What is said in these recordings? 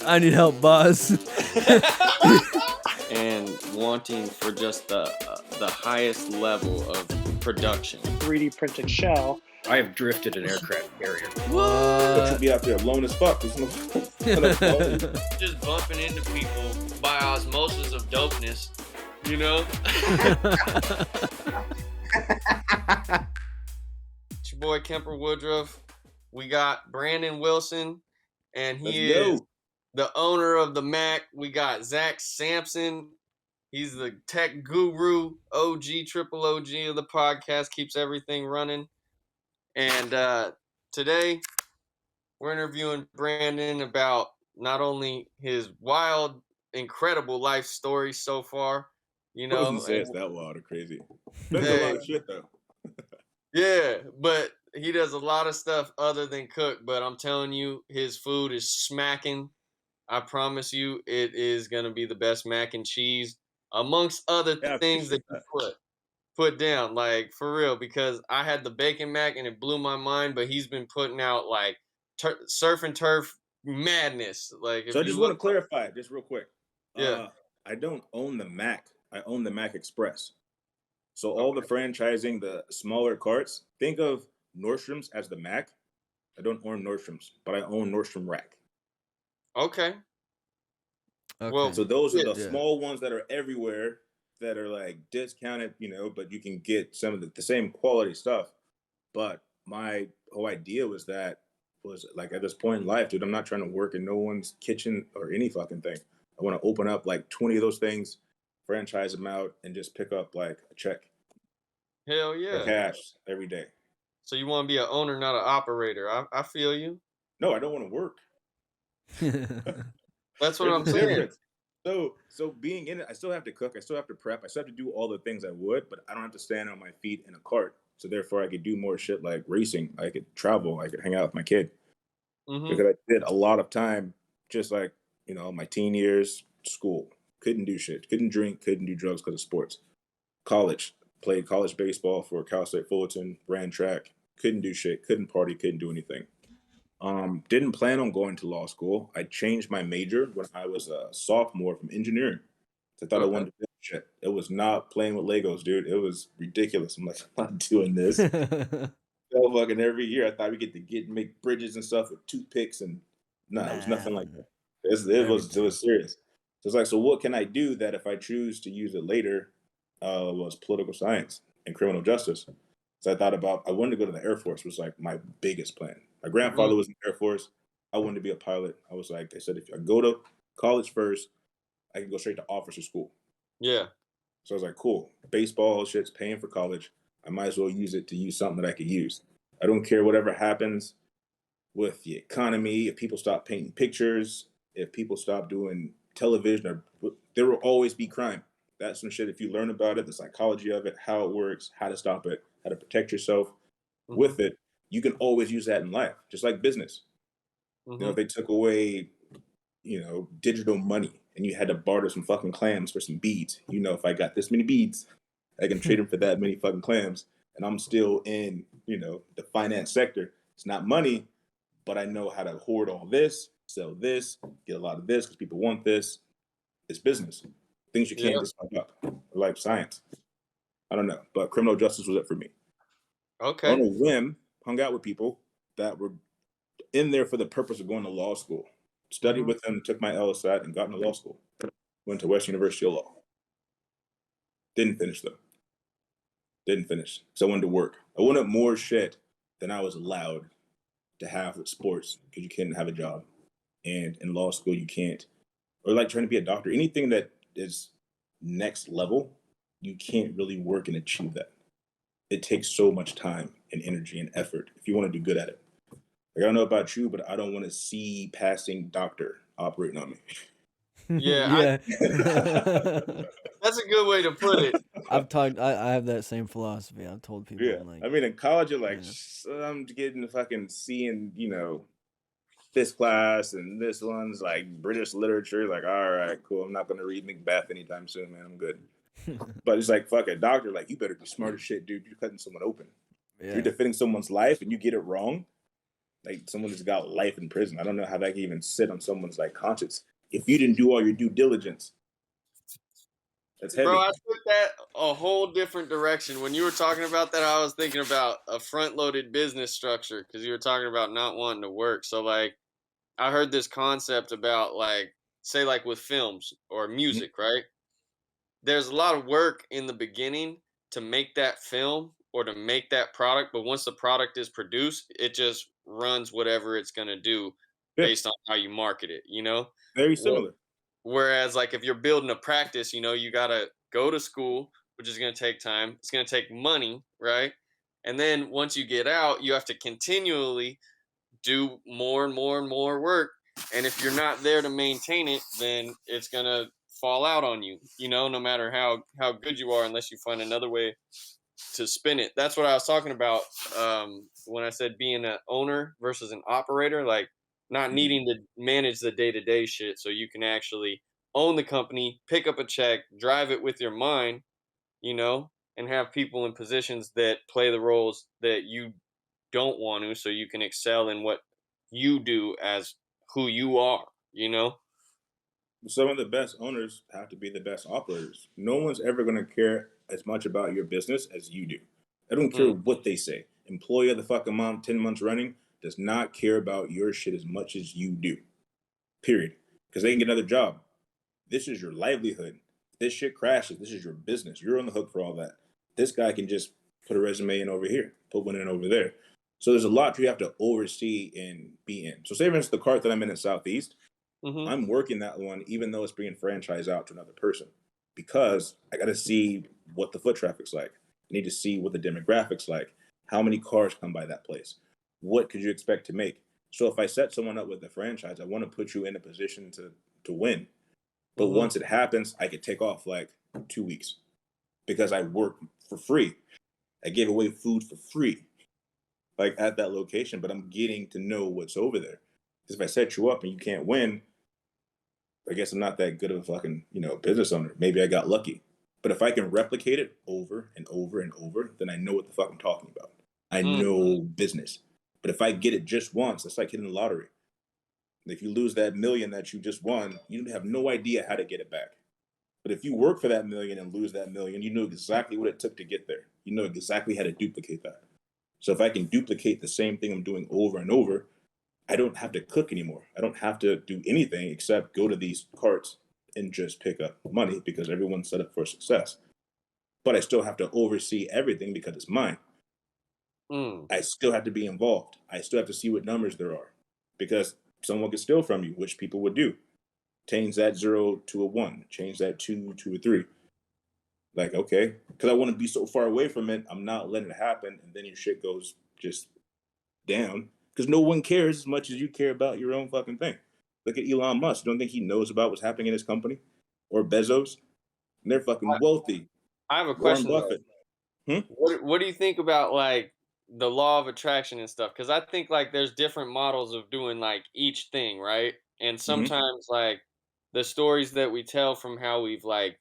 I need help, boss. And wanting for just the highest level of production. 3D printed shell. I have drifted an aircraft carrier. But you'll be out there alone as fuck. There's no Just bumping into people by osmosis of dopeness, you know? It's your boy Kemper Woodruff. We got Brandon Wilson, and he is the owner of the Mac. We got Zack Sampson. He's the tech guru, OG, triple OG of the podcast, keeps everything running. And today, we're interviewing Brandon about not only his wild, incredible life story so far, you know. I wasn't saying it's that wild or crazy. That's a lot of shit, though. Yeah, but he does a lot of stuff other than cook. But I'm telling you, his food is smacking. I promise you, it is going to be the best mac and cheese, amongst other things that you put down, like, for real, because I had the bacon mac and it blew my mind, but he's been putting out like surf and turf madness. Like, so I just want to clarify just real quick. Yeah. I don't own the Mac. I own the Mac Express. So all the franchising, the smaller carts, think of Nordstrom's as the Mac. I don't own Nordstrom's, but I own Nordstrom Rack. Okay. Well, so those are the small ones that are everywhere, that are like discounted, you know, but you can get some of the same quality stuff. But my whole idea was like, at this point in life, dude, I'm not trying to work in no one's kitchen or any fucking thing. I want to open up like 20 of those things, franchise them out, and just pick up like a check. Hell yeah. For cash every day. So you want to be an owner, not an operator. I feel you. No, I don't want to work. That's what I'm saying. So being in it, I still have to cook. I still have to prep. I still have to do all the things I would, but I don't have to stand on my feet in a cart. So therefore, I could do more shit like racing. I could travel. I could hang out with my kid. Mm-hmm. Because I did a lot of time, just like, you know, my teen years, school. Couldn't do shit. Couldn't drink. Couldn't do drugs because of sports. College. Played college baseball for Cal State Fullerton. Ran track. Couldn't do shit. Couldn't party. Couldn't do anything. Didn't plan on going to law school. I changed my major when I was a sophomore from engineering. I thought I wanted to do shit. It was not playing with Legos, dude. It was ridiculous. I'm like, I'm not doing this. So fucking every year, I thought we get to make bridges and stuff with toothpicks, and it was nothing like that. It was serious. So it's like, so what can I do that if I choose to use it later, was political science and criminal justice. So I thought I wanted to go to the Air Force, was like my biggest plan. My grandfather was in the Air Force. I wanted to be a pilot. I was like, they said, if I go to college first, I can go straight to officer school. Yeah. So I was like, cool. Baseball shit's paying for college. I might as well use it to use something that I could use. I don't care whatever happens with the economy. If people stop painting pictures, if people stop doing television, there will always be crime. That's some shit. If you learn about it, the psychology of it, how it works, how to stop it, how to protect yourself with it, you can always use that in life, just like business. You know, if they took away, you know, digital money and you had to barter some fucking clams for some beads, you know, if I got this many beads, I can trade them for that many fucking clams, and I'm still in, you know, the finance sector. It's not money, but I know how to hoard all this, sell this, get a lot of this because people want this. It's business. Things you can't just fuck up. Like science. I don't know, but criminal justice was it for me. Okay. On a whim, hung out with people that were in there for the purpose of going to law school. Studied with them, took my LSAT, and got into law school. Went to West University of Law. Didn't finish though. Didn't finish. So I wanted to work. I wanted more shit than I was allowed to have with sports, because you can't have a job. And in law school, you can't. Or like trying to be a doctor. Anything that is next level, you can't really work and achieve that. It takes so much time and energy and effort if you want to do good at it. Like, I don't know about you, but I don't want to see passing doctor operating on me. Yeah. That's a good way to put it. I have that same philosophy. I've told people. Yeah. Like, I mean, in college, you're like, I'm getting the fucking seeing, you know, this class and this one's like British literature. Like, all right, cool. I'm not going to read Macbeth anytime soon, man. I'm good. But it's like, fuck, a doctor, like, you better be smart as shit, dude. You're cutting someone open. Yeah. You're defending someone's life and you get it wrong. Like someone that's got life in prison. I don't know how that can even sit on someone's like conscience. If you didn't do all your due diligence, that's heavy. Bro, I took that a whole different direction. When you were talking about that, I was thinking about a front-loaded business structure because you were talking about not wanting to work. So, like, I heard this concept about, like, say, like with films or music, right? There's a lot of work in the beginning to make that film or to make that product, but once the product is produced, it just runs whatever it's going to do Yeah, based on how you market it, you know? very Wh- similar. Whereas, like, if you're building a practice, you know, you got to go to school, which is going to take time. It's going to take money, right? And then once you get out, you have to continually do more and more and more work. And if you're not there to maintain it, then it's going to fall out on you, you know, no matter how good you are, unless you find another way to spin it. That's what I was talking about when I said being an owner versus an operator, like not Mhm. needing to manage the day-to-day shit so you can actually own the company, pick up a check, drive it with your mind, you know, and have people in positions that play the roles that you don't want to so you can excel in what you do as who you are, you know? Some of the best owners have to be the best operators. No one's ever going to care as much about your business as you do. I don't care Mm, what they say. Employee of the fucking month, 10 months running, does not care about your shit as much as you do. Period. Because they can get another job. This is your livelihood. If this shit crashes, this is your business. You're on the hook for all that. This guy can just put a resume in over here, put one in over there. So there's a lot you have to oversee and be in. So say for instance, the cart that I'm in Southeast, mm-hmm, I'm working that one even though it's being franchised out to another person because I got to see what the foot traffic's like. I need to see what the demographics like. How many cars come by that place? What could you expect to make? So if I set someone up with a franchise, I want to put you in a position to win. But mm-hmm, once it happens, I could take off like 2 weeks because I work for free. I gave away food for free, like at that location, but I'm getting to know what's over there. Because if I set you up and you can't win, I guess I'm not that good of a fucking, business owner. Maybe I got lucky. But if I can replicate it over and over and over, then I know what the fuck I'm talking about. I mm, know business. But if I get it just once, it's like hitting the lottery. If you lose that million that you just won, you have no idea how to get it back. But if you work for that million and lose that million, you know exactly what it took to get there. You know exactly how to duplicate that. So if I can duplicate the same thing I'm doing over and over, I don't have to cook anymore. I don't have to do anything except go to these carts and just pick up money because everyone's set up for success. But I still have to oversee everything because it's mine. mm. I still have to be involved. I still have to see what numbers there are because someone could steal from you, which people would do. Change that 0 to a 1, change that 2 to a 3. Like, okay, because I want to be so far away from it, I'm not letting it happen. And then your shit goes just down because no one cares as much as you care about your own fucking thing. Look at Elon Musk. You don't think he knows about what's happening in his company? Or Bezos? And they're fucking wealthy. I have a Warren question though. Buffett. Hmm? What do you think about like the law of attraction and stuff? Because I think like there's different models of doing like each thing, right? And Hmm. sometimes like the stories that we tell from how we've like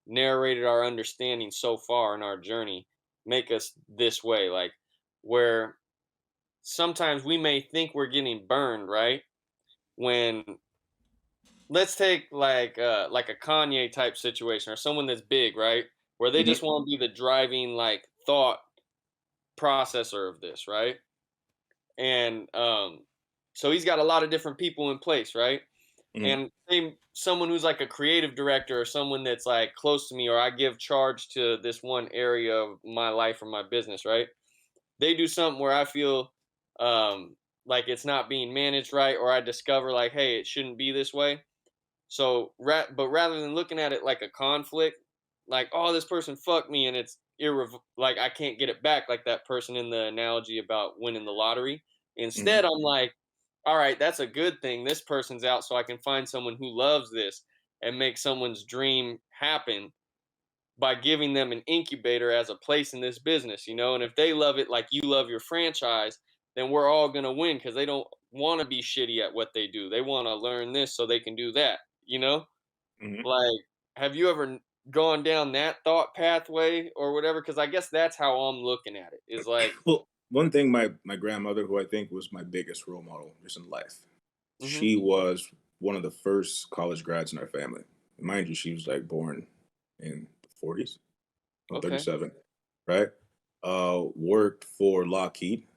narrated our understanding so far in our journey make us this way, like where sometimes we may think we're getting burned, right? When let's take like a Kanye type situation or someone that's big, right? Where they Hmm. just want to be the driving like thought processor of this, right? And so he's got a lot of different people in place, right? Hmm. And same someone who's like a creative director or someone that's like close to me or I give charge to this one area of my life or my business, right? They do something where I feel like it's not being managed right or I discover like, hey, it shouldn't be this way. So, but rather than looking at it like a conflict, like, oh, this person fucked me and it's like I can't get it back, like that person in the analogy about winning the lottery. Hmm. Instead, I'm like, all right, that's a good thing. This person's out, so I can find someone who loves this and make someone's dream happen by giving them an incubator as a place in this business, you know? And if they love it like you love your franchise, then we're all going to win because they don't want to be shitty at what they do. They want to learn this so they can do that, you know? Hmm. Like, have you ever gone down that thought pathway or whatever? Because I guess that's how I'm looking at it is like, Well, One thing, my grandmother, who I think was my biggest role model just in life, Mm-hmm. she was one of the first college grads in our family. Mind you, she was like born in the 40s. I'm Okay. 37, right? Worked for Lockheed,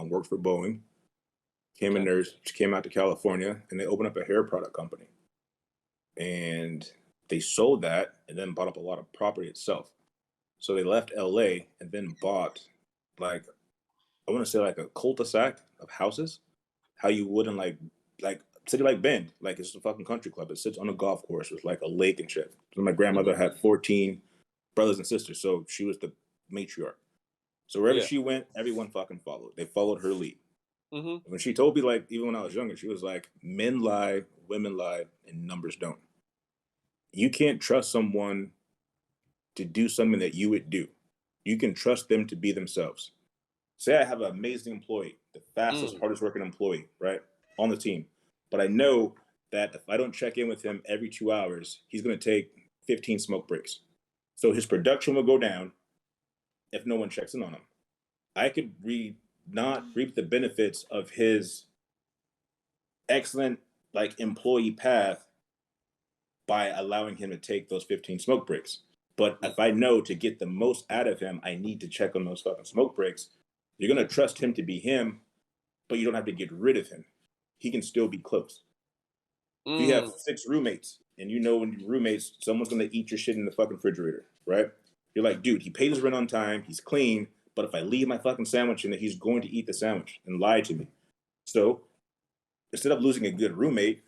worked for Boeing, came in Okay. there, she came out to California, and they opened up a hair product company. And they sold that and then bought up a lot of property itself. So they left LA and then bought, like, I want to say like a cul-de-sac of houses, how you would in like city like Bend, like it's a fucking country club. It sits on a golf course with like a lake and shit. So my grandmother Mm-hmm. had 14 brothers and sisters, so she was the matriarch. So wherever Yeah. she went, everyone fucking followed. They followed her lead. Mm-hmm. When she told me, like, even when I was younger, she was like, men lie, women lie, and numbers don't. You can't trust someone to do something that you would do. You can trust them to be themselves. Say I have an amazing employee, the fastest, Mm. hardest working employee, right, on the team. But I know that if I don't check in with him every 2 hours, he's going to take 15 smoke breaks. So his production will go down if no one checks in on him. I could not reap the benefits of his excellent like employee path by allowing him to take those 15 smoke breaks. But if I know to get the most out of him, I need to check on those fucking smoke breaks. You're going to trust him to be him, but you don't have to get rid of him. He can still be close. If you have 6 roommates and you know when your roommates, someone's going to eat your shit in the fucking refrigerator, right? You're like, dude, he pays his rent on time, he's clean, but if I leave my fucking sandwich in there, he's going to eat the sandwich and lie to me. So instead of losing a good roommate,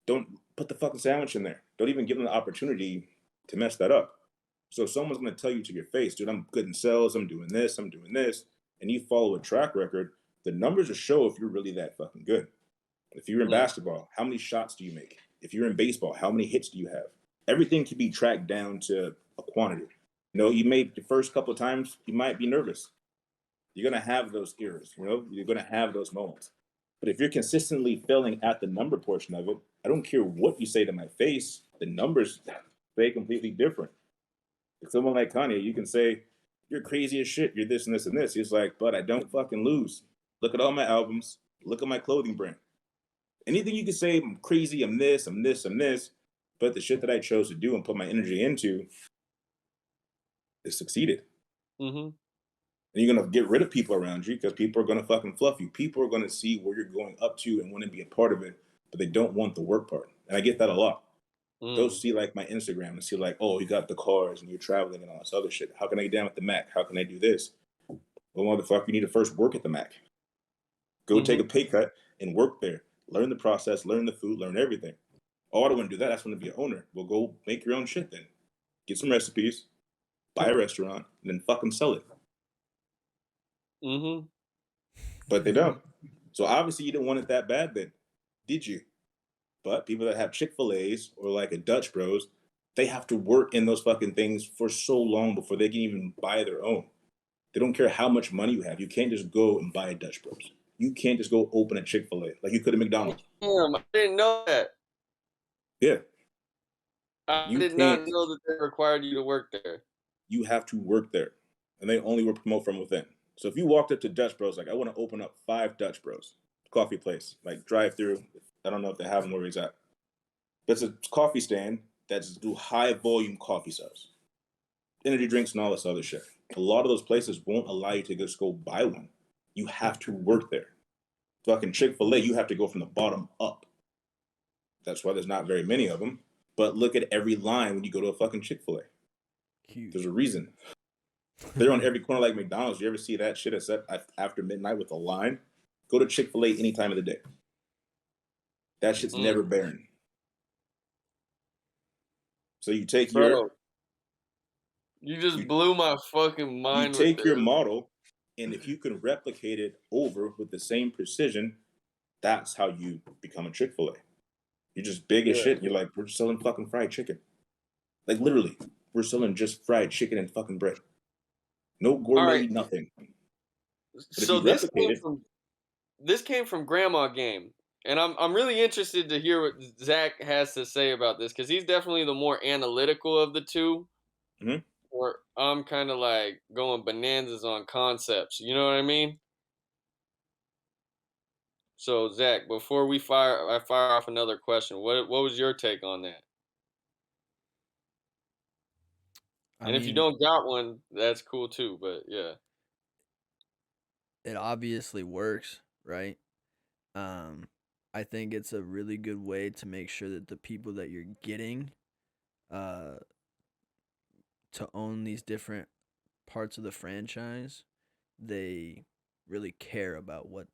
don't put the fucking sandwich in there. Don't even give them the opportunity to mess that up. So someone's going to tell you to your face, dude, I'm good in sales, I'm doing this, and you follow a track record, the numbers will show if you're really that fucking good. If you're in basketball, how many shots do you make? If you're in baseball, how many hits do you have? Everything can be tracked down to a quantity. You know, you made the first couple of times, you might be nervous. You're going to have those errors, you know, you're going to have those moments. But if you're consistently failing at the number portion of it, I don't care what you say to my face, the numbers say completely different. If someone like Kanye, you can say, you're crazy as shit, you're this and this and this. He's like, but I don't fucking lose. Look at all my albums, look at my clothing brand. Anything you can say, I'm crazy, I'm this, I'm this, I'm this, but the shit that I chose to do and put my energy into, it succeeded. Mm-hmm. And you're gonna get rid of people around you because people are gonna fucking fluff you. People are gonna see where you're going up to and want to be a part of it, but they don't want the work part. And I get that a lot. They'll see like my Instagram and see like, oh, you got the cars and you're traveling and all this other shit. How can I get down with the Mac? How can I do this? Well, motherfucker, you need to first work at the Mac. Go take a pay cut and work there. Learn the process, learn the food, learn everything. Oh, I don't want to do that. I just want to be an owner. Well, go make your own shit then. Get some recipes, buy a restaurant, and then fucking sell it. Mm-hmm. But they don't. So obviously you didn't want it that bad then, did you? But people that have Chick-fil-A's or like a Dutch Bros, they have to work in those fucking things for so long before they can even buy their own. They don't care how much money you have. You can't just go and buy a Dutch Bros. You can't just go open a Chick-fil-A like you could at McDonald's. Damn, I didn't know that. Yeah. I You did not can't. know that they required you to work there. You have to work there. And they only will promote from within. So if you walked up to Dutch Bros, like, I want to open up 5 Dutch Bros, coffee place, like drive through. I don't know if they have them where he's at. But it's a coffee stand that just do high volume coffee sales, energy drinks, and all this other shit. A lot of those places won't allow you to just go buy one. You have to work there. Fucking Chick-fil-A, you have to go from the bottom up. That's why there's not very many of them. But look at every line when you go to a fucking Chick-fil-A. There's a reason. They're on every corner like McDonald's. You ever see that shit except after midnight with a line? Go to Chick-fil-A any time of the day. That shit's never barren. So you take Bro, you just blew my fucking mind. You take your model, and if you can replicate it over with the same precision, that's how you become a Chick-fil-A. You're just big as shit. You're like, we're selling fucking fried chicken. Like literally, we're selling just fried chicken and fucking bread. No gourmet, nothing. But so this came from Grandma Game, and I'm really interested to hear what Zack has to say about this because he's definitely the more analytical of the two. Mm-hmm. or I'm kind of like going bananas on concepts. You know what I mean? So Zach, before I fire off another question. What was your take on that? I And if you mean, don't got one, that's cool too. But yeah, it obviously works, right? Um, I think it's a really good way to make sure that the people that you're getting uh, to own these different parts of the franchise, they really care about what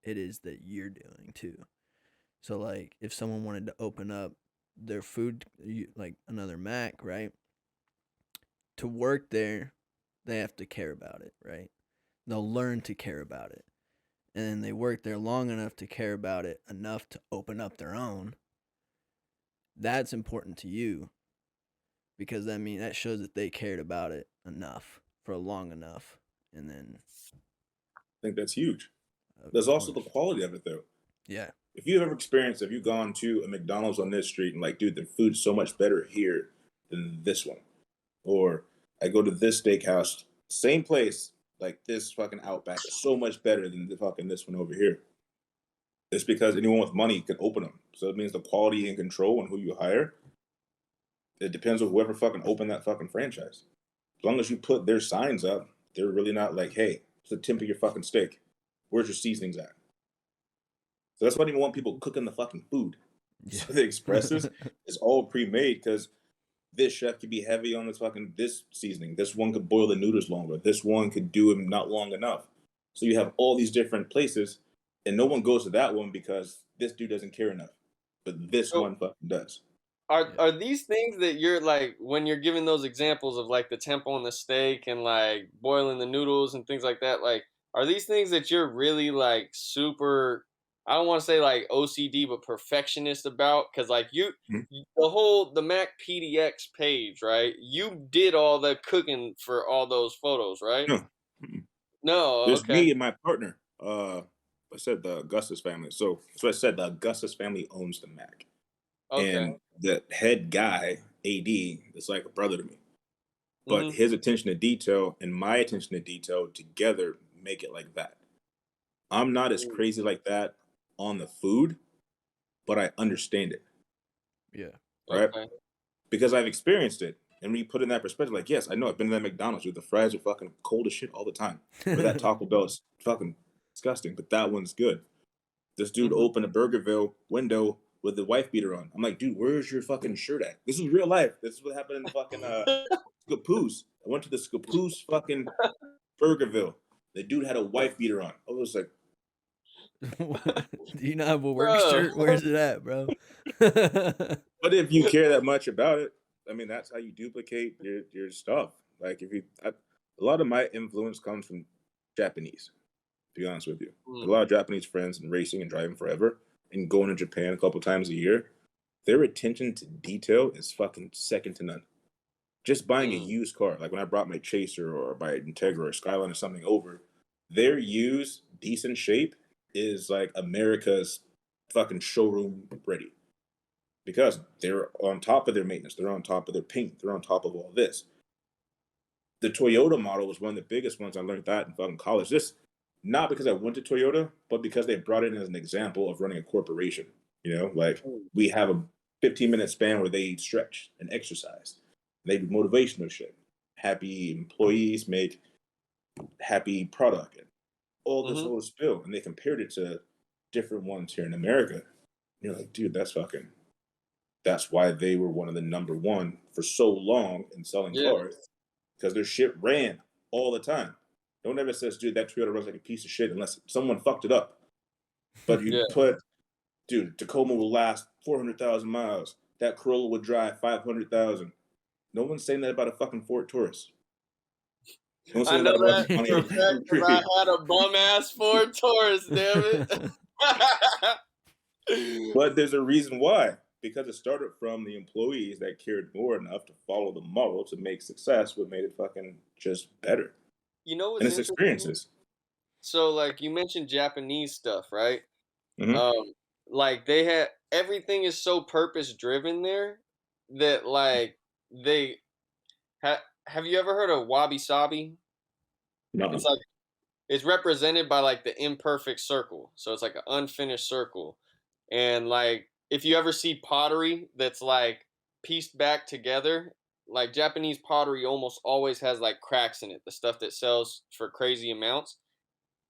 it is that you're doing too. So like if someone wanted to open up their food like another Mac, right? To work there, they have to care about it, right? They'll learn to care about it. And then they work there long enough to care about it enough to open up their own. That's important to you because that shows that they cared about it enough for long enough. And then I think that's huge. of There's also the course. quality of it, though. Yeah. If you've ever experienced, if you've gone to a McDonald's on this street and like, dude, the food's so much better here than this one, or I go to this steakhouse, same place, like this fucking Outback is so much better than the fucking this one over here. It's because anyone with money can open them. So it means the quality and control and who you hire, it depends on whoever fucking opened that fucking franchise. As long as you put their signs up, they're really not like, hey, it's the temp of your fucking steak. Where's your seasonings at? So that's why I don't even want people cooking the fucking food. Yeah. So the expresses is all pre-made because this chef could be heavy on this seasoning. This one could boil the noodles longer. This one could do them not long enough. So you have all these different places, and no one goes to that one because this dude doesn't care enough. But this so one fucking does. are these things that you're like when you're giving those examples of like the tempo on the steak and like boiling the noodles and things like that, like are these things that you're really like super, I don't want to say like OCD but perfectionist about? Because like Mhm. the Mac PDX page, right? You did all the cooking for all those photos, right? No. Mm-mm. No, There's okay. me and my partner. I said the Augustus family. So I said the Augustus family owns the Mac. Okay. And the head guy, AD, is like a brother to me. But Mhm. his attention to detail and my attention to detail together make it like that. I'm not as Mm, crazy like that on the food, but I understand it, Yeah. right? okay. Because I've experienced it. And when you put it in that perspective, like, yes, I know I've been to that McDonald's where the fries are fucking cold as shit all the time. Or that Taco Bell is fucking disgusting, but that one's good. This dude Mhm. opened a Burgerville window with the wife beater on. I'm like, dude, where's your fucking shirt at? This is real life. This is what happened in the fucking Scappoose. I went to the Scappoose fucking Burgerville. The dude had a wife beater on. I was like, Do you not have a work Bro. shirt? Where's it at, bro? but if you care that much about it, I mean, that's how you duplicate your stuff. Like a lot of my influence comes from Japanese. To be honest with you, a Mm, lot of Japanese friends and racing and driving forever, and going to Japan a couple times a year. Their attention to detail is fucking second to none. Just buying a mm, used car, like when I brought my Chaser or my Integra or Skyline or something over, their used decent shape is like America's fucking showroom ready because they're on top of their maintenance, they're on top of their paint, they're on top of all this. The Toyota model was one of the biggest ones. I learned that in fucking college. Just not because I went to Toyota, but because they brought it in as an example of running a corporation. Like mm, we have a 15-minute span where they stretch and exercise. They do motivational shit. Happy employees make happy product and all this mhm. whole spill. And they compared it to different ones here in America. And you're like, dude, that's why they were one of the number one for so long in selling Yeah. cars because their shit ran all the time. No one ever says, dude, that Toyota runs like a piece of shit unless someone fucked it up. But you Yeah. put, dude, Tacoma will last 400,000 miles. That Corolla would drive 500,000. No one's saying that about a fucking Ford Taurus. No one's I saying know that about that a for a fact because I Money. had a bum ass Ford Taurus, damn it. But there's a reason why. Because it started from the employees that cared more enough to follow the model to make success, what made it fucking just better. You know And what's it's interesting? experiences. So, like, you mentioned Japanese stuff, right? Mm-hmm. Um, like they had everything is so purpose driven there that like they have you ever heard of wabi sabi? No. It's like it's represented by like the imperfect circle. So it's like an unfinished circle. And like if you ever see pottery that's like pieced back together, like Japanese pottery almost always has like cracks in it, the stuff that sells for crazy amounts.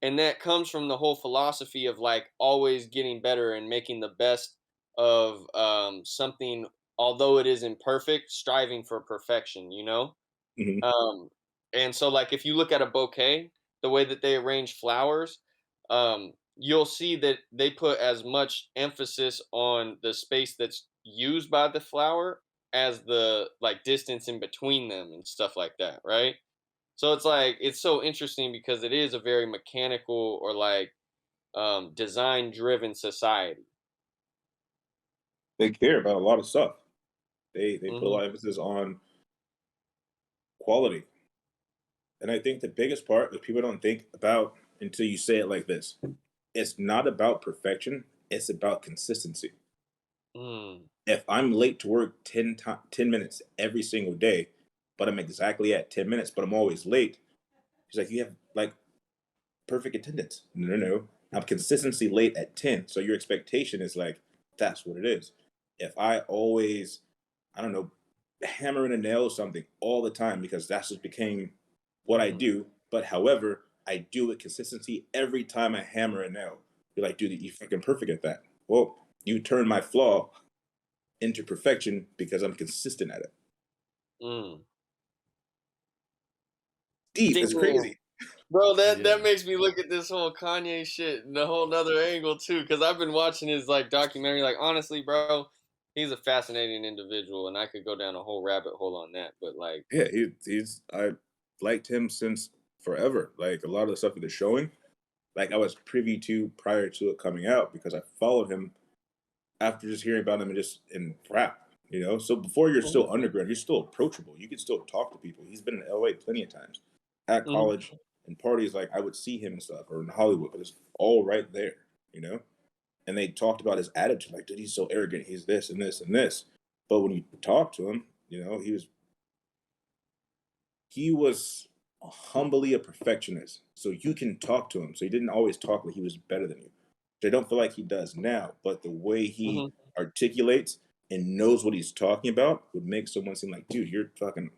And that comes from the whole philosophy of like always getting better and making the best of something, although it is imperfect, striving for perfection, you know? Hmm. Um, and so, like, if you look at a bouquet, the way that they arrange flowers, you'll see that they put as much emphasis on the space that's used by the flower as the like distance in between them and stuff like that, right? So it's like it's so interesting because it is a very mechanical or like design driven society. They care about a lot of stuff. They put a Hmm. lot of emphasis on quality. And I think the biggest part that people don't think about until you say it like this, it's not about perfection, it's about consistency. Mm. If I'm late to work 10 minutes every single day, but I'm exactly at 10 minutes, but I'm always late, he's like, you have like perfect attendance. No, no, no. I'm consistency late at 10. So your expectation is like, that's what it is. If I always, I don't know, hammer in a nail or something all the time because that's just became what I Hmm. do. But however, I do it consistency every time I hammer a nail. You're like, dude, you're fucking perfect at that. Well, you turn my flaw into perfection because I'm consistent at it. Mm. Deep, it's Damn. crazy. Bro, that Yeah. makes me look at this whole Kanye shit in a whole nother angle too. Because I've been watching his like documentary. Like honestly, bro, he's a fascinating individual, and I could go down a whole rabbit hole on that. But like, Yeah, he's I liked him since forever. Like a lot of the stuff that they're showing, like I was privy to prior to it coming out because I followed him after just hearing about him and just in rap. So before you're hmm still underground, you're still approachable. You can still talk to people. He's been in LA plenty of times at hmm college and parties. Like I would see him and stuff, or in Hollywood, but it's all right there. You know, and they talked about his attitude, like, dude, he's so arrogant. He's this and this and this. But when you talk to him, he was humbly a perfectionist. So you can talk to him. So he didn't always talk like he was better than you. Which I don't feel like he does now. But the way he hmm articulates and knows what he's talking about would make someone seem like, dude, you're fucking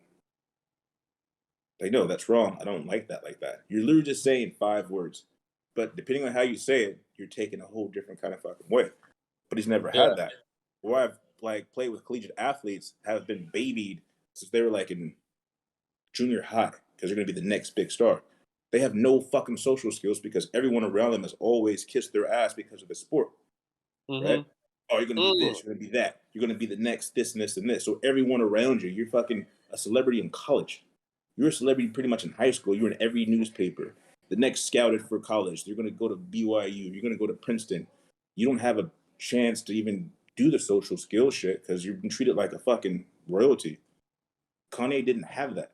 like, no, that's wrong. I don't like that like that. You're literally just saying 5 words. But depending on how you say it, you're taking a whole different kind of fucking way. But he's never yeah, had that. Or I've like played with collegiate athletes have been babied since they were like in junior high because they're going to be the next big star. They have no fucking social skills because everyone around them has always kissed their ass because of the sport, right? hmm Oh, you're going to be mm, this, you're going to be that, you're going to be the next this and this and this. So everyone around you, you're fucking a celebrity in college. You're a celebrity pretty much in high school. You're in every newspaper. The next scouted for college. You're going to go to BYU. You're going to go to Princeton. You don't have a chance to even do the social skill shit because you've been treated like a fucking royalty. Kanye didn't have that.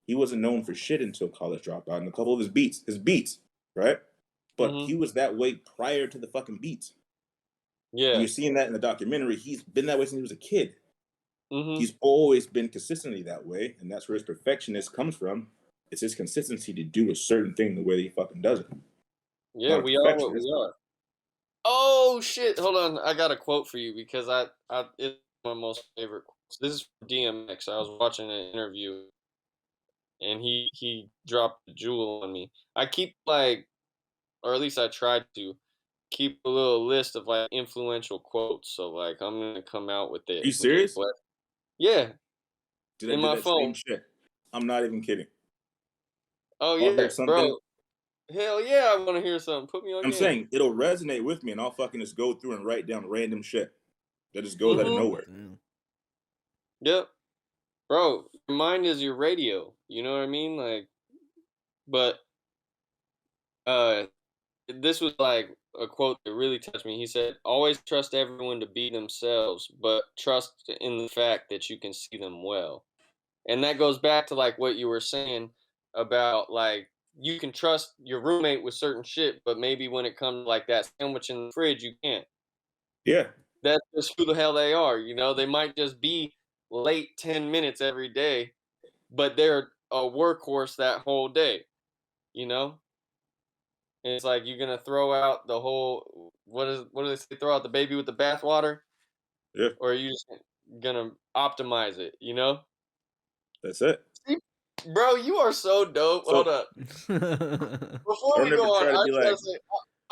He wasn't known for shit until college dropped out. And a couple of his beats, right? But hmm he was that way prior to the fucking beats. And yeah, you're seeing that in the documentary. He's been that way since he was a kid. hmm He's always been consistently that way, and that's where his perfectionist comes from. It's his consistency to do a certain thing the way that he fucking does it. yeah. Not a We are what we perfectionist. are. Oh shit! Hold on, I got a quote for you because I it's my most favorite quotes. This is from DMX. I was watching an interview and he dropped a jewel on me. I keep like, or at least I tried to keep a little list of like influential quotes. So like I'm gonna come out with Are you it. Okay, serious? but yeah, Did I in do my that phone. same shit? I'm not even kidding. Oh I'll hear yeah, something. bro. Hell yeah, I want to hear something. Put me on I'm game. saying it'll resonate with me, and I'll fucking just go through and write down random shit that just goes out of Mm-hmm. nowhere. Damn. Yep, bro. Your mind is your radio. You know what I mean? Like, but uh, this was like a quote that really touched me. He said, "Always trust everyone to be themselves, but trust in the fact that you can see them well." And that goes back to like what you were saying about like you can trust your roommate with certain shit, but maybe when it comes to, like that sandwich in the fridge, you can't. Yeah. That's just who the hell they are. You know, they might just be late 10 minutes every day, but they're a workhorse that whole day, you know? And it's like you're gonna throw out the whole what do they say? Throw out the baby with the bathwater, Yeah, or are you just gonna optimize it? You know, that's it. See, bro, you are so dope. Hold So up, I before don't we go ever on, try to I be just gotta like, say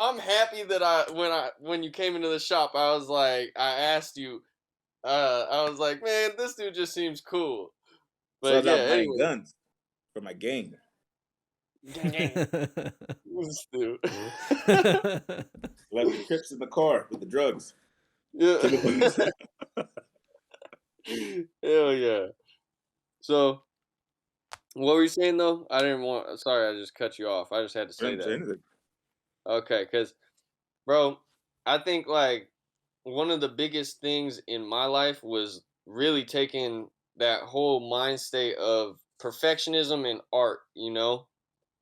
I'm happy that when you came into the shop, I was like I asked you, I was like, man, this dude just seems cool. so I But was yeah, out buying anyway, guns for my gang. gang gang, this dude. Left the trips in the car with the drugs, Yeah, chemicals. hell yeah. So. What were you saying though? I didn't want. Sorry, I just cut you off. I just had to I say didn't say that. anything. Okay, because bro, I think like one of the biggest things in my life was really taking that whole mind state of perfectionism in art, you know.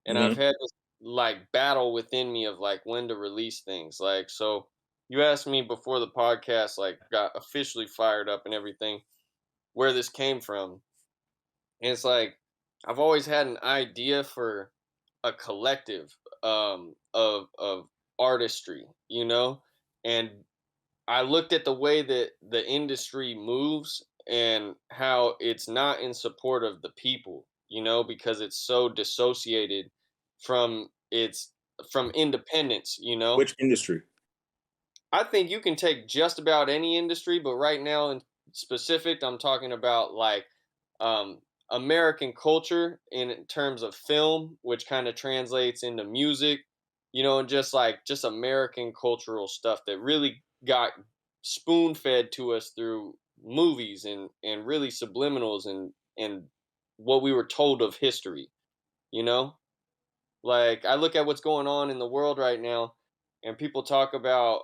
And I've Mm-hmm. had this like battle within me of like when to release things. Like, so you asked me before the podcast, like got officially fired up and everything, where this came from. And it's like I've always had an idea for a collective of artistry, you know? And I looked at the way that the industry moves and how it's not in support of the people, you know, because it's so dissociated from its from independence, you know. Which industry? I think you can take just about any industry, but right now in specific, I'm talking about like um, American culture in terms of film, which kind of translates into music, you know, and just American cultural stuff that really got spoon fed to us through movies and really subliminals and what we were told of history, you know? Like I look at what's going on in the world right now and people talk about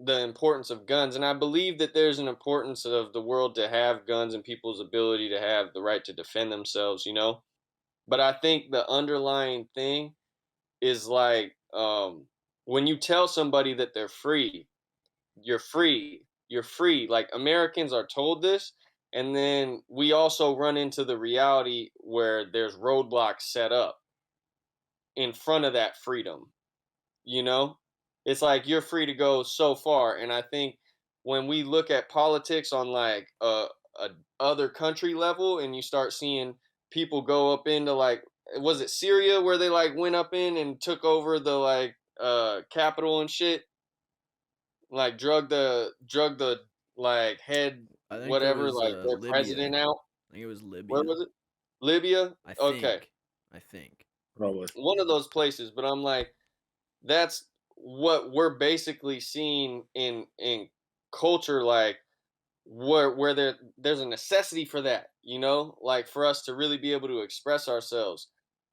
the importance of guns, and I believe that there's an importance of the world to have guns and people's ability to have the right to defend themselves, you know. But I think the underlying thing is like when you tell somebody that they're free, you're free, you're free. Like Americans are told this, and then we also run into the reality where there's roadblocks set up in front of that freedom, you know. It's like you're free to go so far, and I think when we look at politics on like a other country level and you start seeing people go up into like, was it Syria where they like went up in and took over the like capital and shit, like drug the like head I think it whatever, was like their Libya. president out. I think it was Where Libya. was it? Libya. I Okay, think. I think. Probably. one of those places. But I'm like, that's what we're basically seeing in culture, like where there's a necessity for that, you know, like for us to really be able to express ourselves,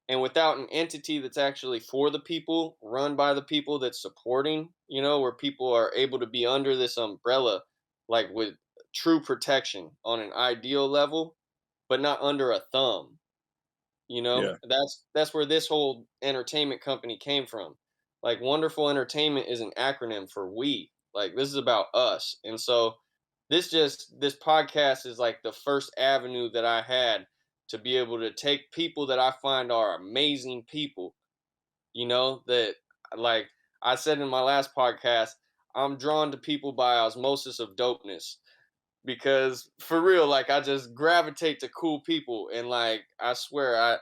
and without an entity that's actually for the people, run by the people, that's supporting, you know, where people are able to be under this umbrella like with true protection on an ideal level, but not under a thumb, you know. Yeah. That's where this whole entertainment company came from. Like wonderful entertainment is an acronym for we. Like this is about us. And so this podcast is like the first avenue that I had to be able to take people that I find are amazing people, you know, that like I said in my last podcast, I'm drawn to people by osmosis of dopeness, because for real, like I just gravitate to cool people, and like I swear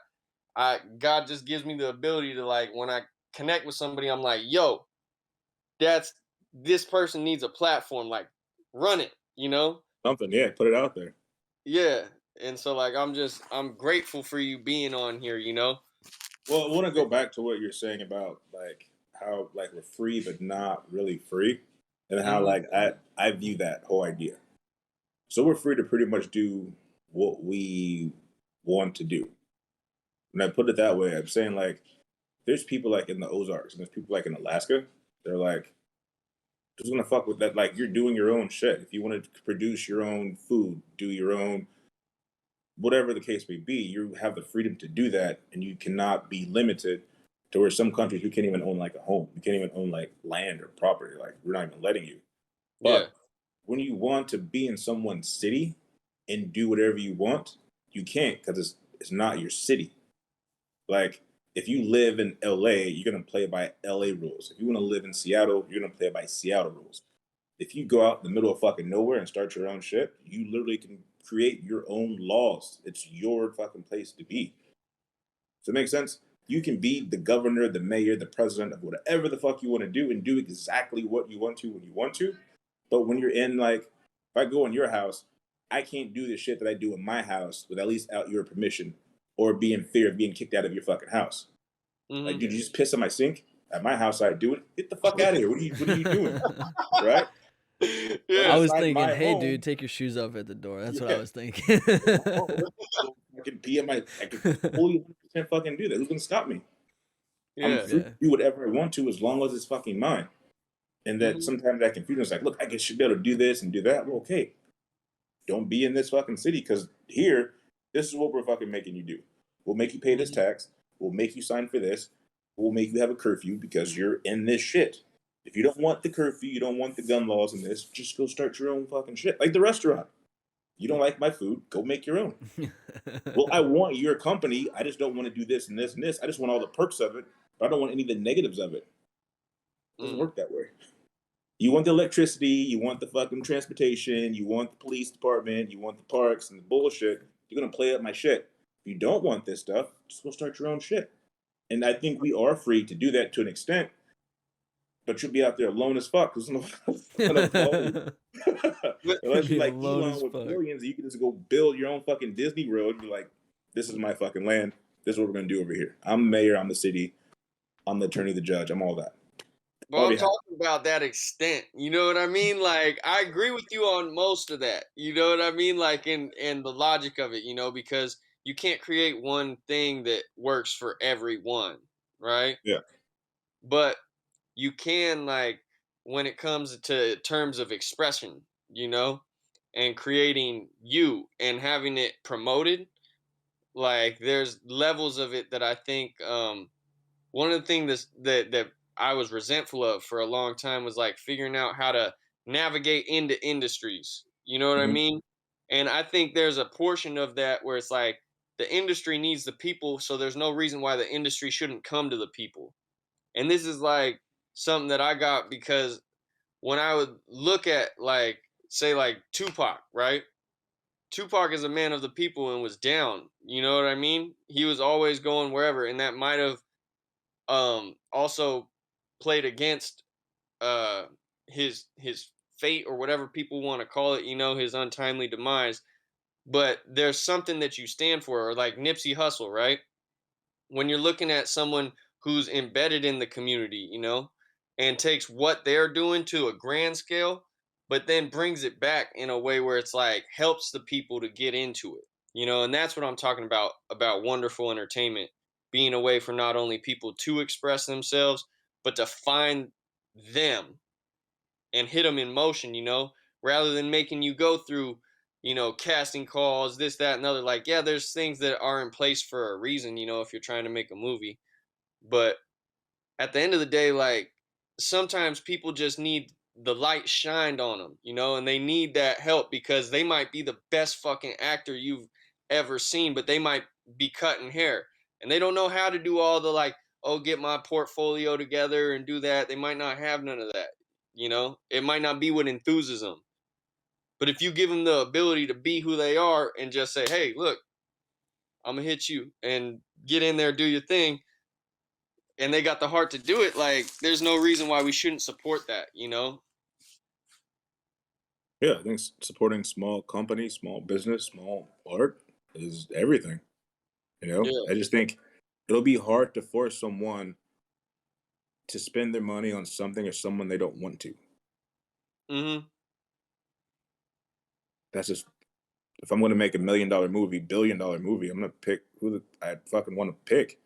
I God just gives me the ability to, like, when I connect with somebody, I'm like, yo, that's this person needs a platform, like run it, you know? Something. Yeah. Put it out there. Yeah. And so like I'm grateful for you being on here, you know? Well, I want to go back to what you're saying about like how like we're free but not really free, and how Hmm. like I view that whole idea. So we're free to pretty much do what we want to do. When I put it that way, I'm saying like there's people like in the Ozarks and there's people like in Alaska. They're like just gonna fuck with that. Like you're doing your own shit. If you want to produce your own food, do your own whatever the case may be, you have the freedom to do that, and you cannot be limited to where some countries you can't even own like a home, you can't even own like land or property. Like we're not even letting you. Yeah. But when you want to be in someone's city and do whatever you want, You can't because it's not your city. Like, if you live in LA, you're gonna play by LA rules. If you want to live in Seattle, you're gonna play by Seattle rules. If you go out in the middle of fucking nowhere and start your own shit, you literally can create your own laws. It's your fucking place to be. Does that make sense? You can be the governor, the mayor, the president of whatever the fuck you want to do and do exactly what you want to when you want to. But when you're in, like, if I go in your house, I can't do the shit that I do in my house with at least out your permission or be in fear of being kicked out of your fucking house. Like, dude, you just piss on my sink? At my house, I do it. Get the fuck out of here. What are you doing? Right? Yeah. I was Inside thinking, my hey, home, dude, take your shoes off at the door. That's what I Yeah. was thinking. I can pee in I can fully 100% fucking do that. Who's gonna stop me? I'm Yeah. free to do whatever I want to as long as it's fucking mine. And that Mhm. sometimes that confusion is like, look, I should be able to do this and do that. Well, okay. Don't be in this fucking city because here, this is what we're fucking making you do. We'll make you pay this tax. We'll make you sign for this. We'll make you have a curfew because you're in this shit. If you don't want the curfew, you don't want the gun laws and this, just go start your own fucking shit. Like the restaurant. You don't like my food, go make your own. Well, I want your company. I just don't want to do this and this and this. I just want all the perks of it, but I don't want any of the negatives of it. It doesn't work that way. You want the electricity, you want the fucking transportation, you want the police department, you want the parks and the bullshit. You're gonna play up my shit. If you don't want this stuff, just go start your own shit. And I think we are free to do that to an extent, but you'll be out there alone as fuck because unless Be you're like alone Elon as with fuck. billions, you can just go build your own fucking Disney World and be like, this is my fucking land. This is what we're gonna do over here. I'm mayor, I'm the city, I'm the attorney, the judge, I'm all that. Well, I'm talking about that extent. You know what I mean? Like, I agree with you on most of that. You know what I mean? Like, in the logic of it, because you can't create one thing that works for everyone, right? Yeah. But you can, like, when it comes to terms of expression, and creating you and having it promoted, like, there's levels of it that I think, one of the things that I was resentful of for a long time was like figuring out how to navigate into industries. You know what I Mhm. mean? And I think there's a portion of that where it's like the industry needs the people, so there's no reason why the industry shouldn't come to the people. And this is like something that I got because when I would look at, like, say, like Tupac, right? Tupac is a man of the people and was down. You know what I mean? He was always going wherever, and that might have also played against uh his fate or whatever people want to call it, his untimely demise. But there's something that you stand for, or like Nipsey Hussle, right? When you're looking at someone who's embedded in the community, and takes what they're doing to a grand scale, but then brings it back in a way where it's like helps the people to get into it, and that's what I'm talking about wonderful entertainment being a way for not only people to express themselves, but to find them and hit them in motion, rather than making you go through, casting calls, this, that, and other. Like, yeah, there's things that are in place for a reason, if you're trying to make a movie. But at the end of the day, like, sometimes people just need the light shined on them, and they need that help because they might be the best fucking actor you've ever seen, but they might be cutting hair and they don't know how to do all the, like, oh, get my portfolio together and do that. They might not have none of that, it might not be what enthuses them. But if you give them the ability to be who they are and just say, hey, look, I'm gonna hit you and get in there, do your thing, and they got the heart to do it, like, there's no reason why we shouldn't support that, Yeah, I think supporting small companies, small business, small art is everything. Yeah. I just think it'll be hard to force someone to spend their money on something or someone they don't want to. Mm-hmm. That's just if I'm going to make $1 million movie, $1 billion movie, I'm going to pick who I fucking want to pick.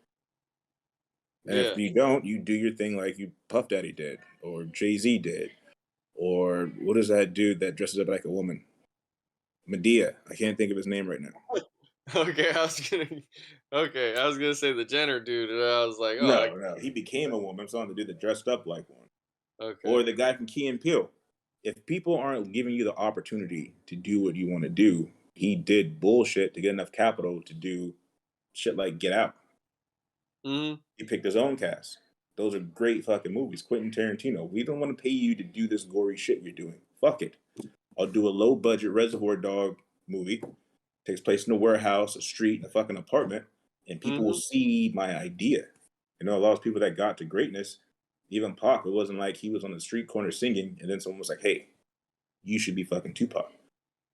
And Yeah. if you don't, you do your thing like you Puff Daddy did, or Jay-Z did, or what is that dude that dresses up like a woman? Medea. I can't think of his name right now. Okay, I was gonna say the Jenner dude, and I was like, oh, No, he became a woman. So I'm the dude that dressed up like one, okay. or the guy from Key and Peele. If people aren't giving you the opportunity to do what you want to do, he did bullshit to get enough capital to do shit like Get Out. Mm-hmm. He picked his own cast. Those are great fucking movies. Quentin Tarantino. We don't want to pay you to do this gory shit you're doing. Fuck it. I'll do a low budget Reservoir Dog movie. Takes place in a warehouse, a street, a fucking apartment, and people will see my idea. You know, a lot of people that got to greatness, even Pac, it wasn't like he was on the street corner singing and then someone was like, hey, you should be fucking Tupac.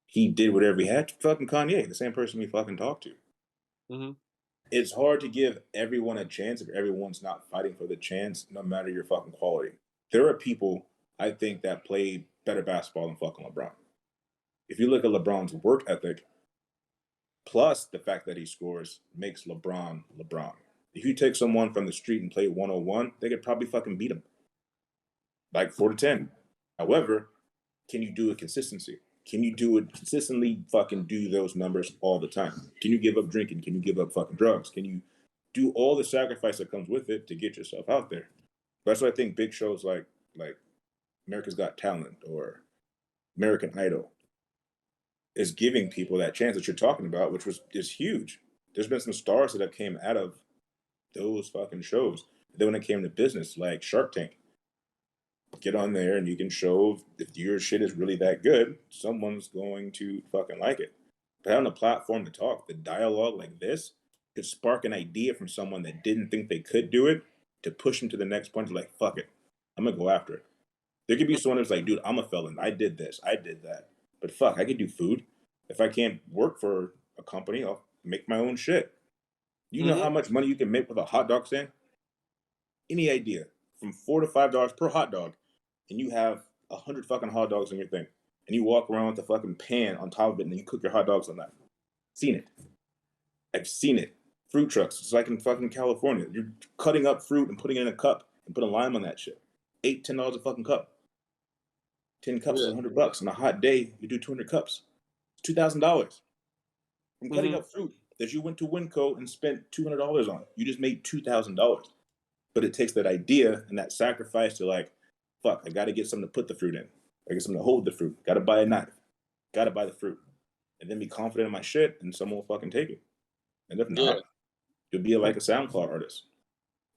He did whatever he had to. Fucking Kanye, the same person we fucking talked to. Mm-hmm. It's hard to give everyone a chance if everyone's not fighting for the chance, no matter your fucking quality. There are people, I think, that play better basketball than fucking LeBron. If you look at LeBron's work ethic, plus the fact that he scores, makes LeBron LeBron. If you take someone from the street and play 101, they could probably fucking beat him. Like 4-10. However, can you do it consistency? Can you do it consistently fucking do those numbers all the time? Can you give up drinking? Can you give up fucking drugs? Can you do all the sacrifice that comes with it to get yourself out there? That's why I think big shows like America's Got Talent or American Idol is giving people that chance that you're talking about, which is huge. There's been some stars that have came out of those fucking shows. Then when it came to business, like Shark Tank, get on there and you can show if your shit is really that good, someone's going to fucking like it. But having a platform to talk, the dialogue like this could spark an idea from someone that didn't think they could do it to push them to the next point. Like, fuck it, I'm gonna go after it. There could be someone who's like, dude, I'm a felon. I did this, I did that. But fuck, I could do food. If I can't work for a company, I'll make my own shit. You know how much money you can make with a hot dog stand? Any idea? From $4 to $5 per hot dog, and you have 100 fucking hot dogs in your thing, and you walk around with a fucking pan on top of it, and then you cook your hot dogs on that. Seen it. I've seen it. Fruit trucks. It's like in fucking California. You're cutting up fruit and putting it in a cup and put a lime on that shit. $8-10 a fucking cup. 10 cups is $100. On a hot day, you do 200 cups. It's $2,000. From cutting up fruit that you went to Winco and spent $200 on. You just made $2,000. But it takes that idea and that sacrifice to like, fuck, I got to get something to put the fruit in. I get something to hold the fruit. Got to buy a knife. Got to buy the fruit. And then be confident in my shit and someone will fucking take it. And if not, you'll be like a SoundCloud artist.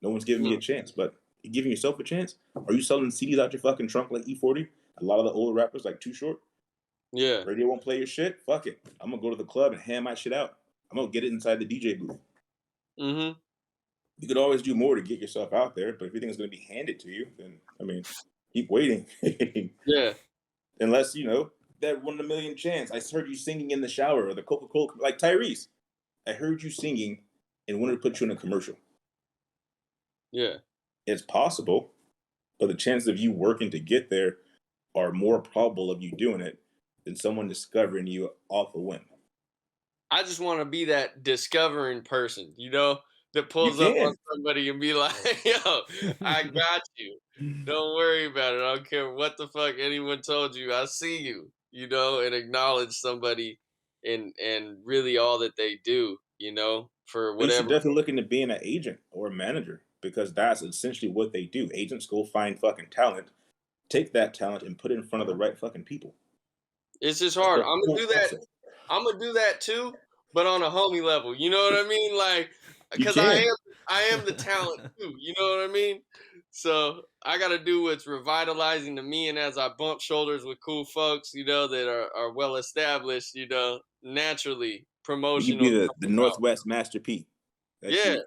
No one's giving me a chance, but you're giving yourself a chance? Are you selling CDs out your fucking trunk like E40? A lot of the older rappers like Too Short? Yeah. Radio won't play your shit? Fuck it. I'm going to go to the club and hand my shit out. I'm going to get it inside the DJ booth. Mm-hmm. You could always do more to get yourself out there, but if everything's going to be handed to you, then, I mean, keep waiting. Yeah. Unless, you know, that 1 in a million chance. I heard you singing in the shower or the Coca-Cola, like Tyrese. I heard you singing and wanted to put you in a commercial. Yeah. It's possible, but the chances of you working to get there are more probable of you doing it than someone discovering you off a whim. I just want to be that discovering person, you know, that pulls up on somebody and be like, yo, I got you. Don't worry about it. I don't care what the fuck anyone told you. I see you, you know, and acknowledge somebody and really all that they do, you know, for You should whatever. definitely look into being an agent or a manager because that's essentially what they do. Agents go find fucking talent, take that talent and put it in front of the right fucking people. It's just hard. I'm gonna do that. I'm gonna do that too, but on a homie level. You know what I mean? Like, because I am the talent too. You know what I mean? So I got to do what's revitalizing to me, and as I bump shoulders with cool folks, you know, that are well established, you know, naturally promotional. You could be the Northwest Master P. Yeah.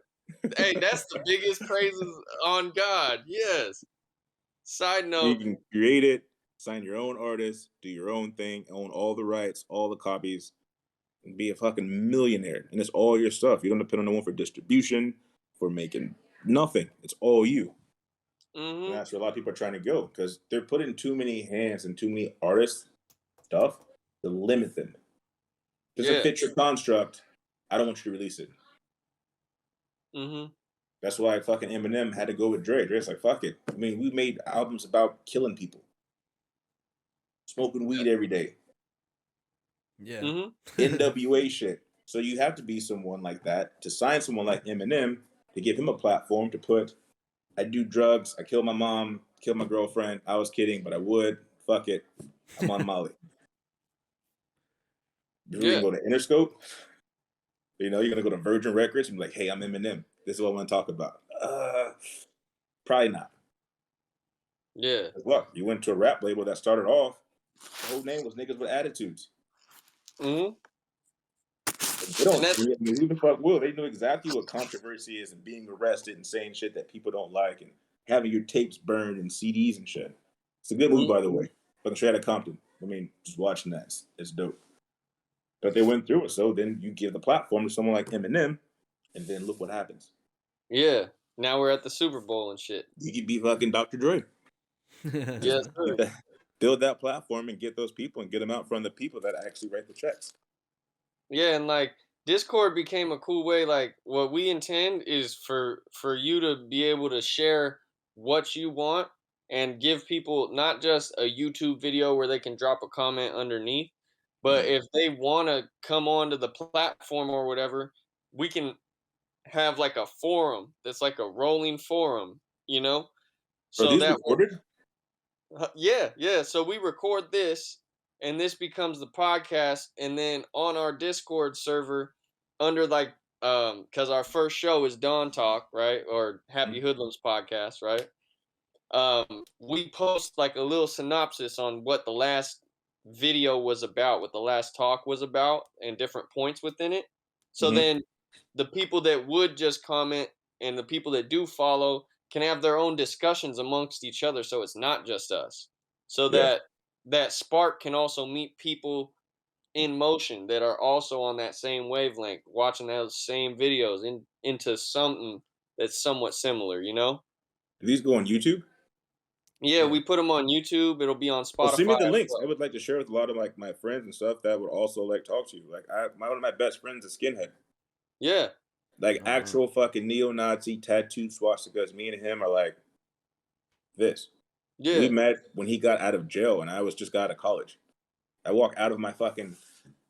Hey, that's the biggest praises on God. Yes. Side note. You can create it, sign your own artist, do your own thing, own all the rights, all the copies, and be a fucking millionaire. And it's all your stuff. You don't depend on no one for distribution, for making nothing. It's all you. Mm-hmm. And that's where a lot of people are trying to go because they're putting too many hands and too many artists stuff to limit them. Does it fit your construct? I don't want you to release it. Mm-hmm. That's why fucking Eminem had to go with Dre. Dre's like, fuck it. I mean, we made albums about killing people. Smoking weed every day. Yeah. Mm-hmm. NWA shit. So you have to be someone like that to sign someone like Eminem to give him a platform to put, I do drugs, I killed my mom, killed my girlfriend. I was kidding, but I would. Fuck it. I'm on Molly. You're going to go to Interscope. You know, you're going to go to Virgin Records and be like, hey, I'm Eminem. This is what I want to talk about. Probably not. Yeah. Look, you went to a rap label that started off, the whole name was Niggas with Attitudes. Mm-hmm. They don't, I mean, who the fuck will? They know exactly what controversy is and being arrested and saying shit that people don't like and having your tapes burned and CDs and shit. It's a good movie, by the way. Fucking straight out of Compton. I mean, just watching that, it's dope. But they went through it, so then you give the platform to someone like Eminem, and then look what happens. Yeah. Now we're at the Super Bowl and shit. You could be fucking Dr. Dre. Yes, sir. Build that platform and get those people and get them out from the people that actually write the checks. Yeah, and like Discord became a cool way. Like what we intend is for you to be able to share what you want and give people not just a YouTube video where they can drop a comment underneath, but if they want to come onto the platform or whatever, we can have like a forum that's like a rolling forum, you know? Are So these that recorded? yeah. So we record this, and this becomes the podcast, and then on our Discord server, under like because our first show is Dawn Talk, right, or Happy Hoodlums podcast, right? We post like a little synopsis on what the last video was about, what the last talk was about, and different points within it. So then the people that would just comment and the people that do follow can have their own discussions amongst each other, so it's not just us. So that spark can also meet people in motion that are also on that same wavelength, watching those same videos into something that's somewhat similar, you know? Do these go on YouTube? Yeah, we put them on YouTube. It'll be on Well, send me Spotify the as links. I well. would like to share with a lot of like my friends and stuff that would also like talk to you. Like one of my best friends is skinhead. Yeah. Like actual fucking neo-Nazi tattooed swastikas. Me and him are like this. Yeah. We met when he got out of jail and I was just got out of college. I walk out of my fucking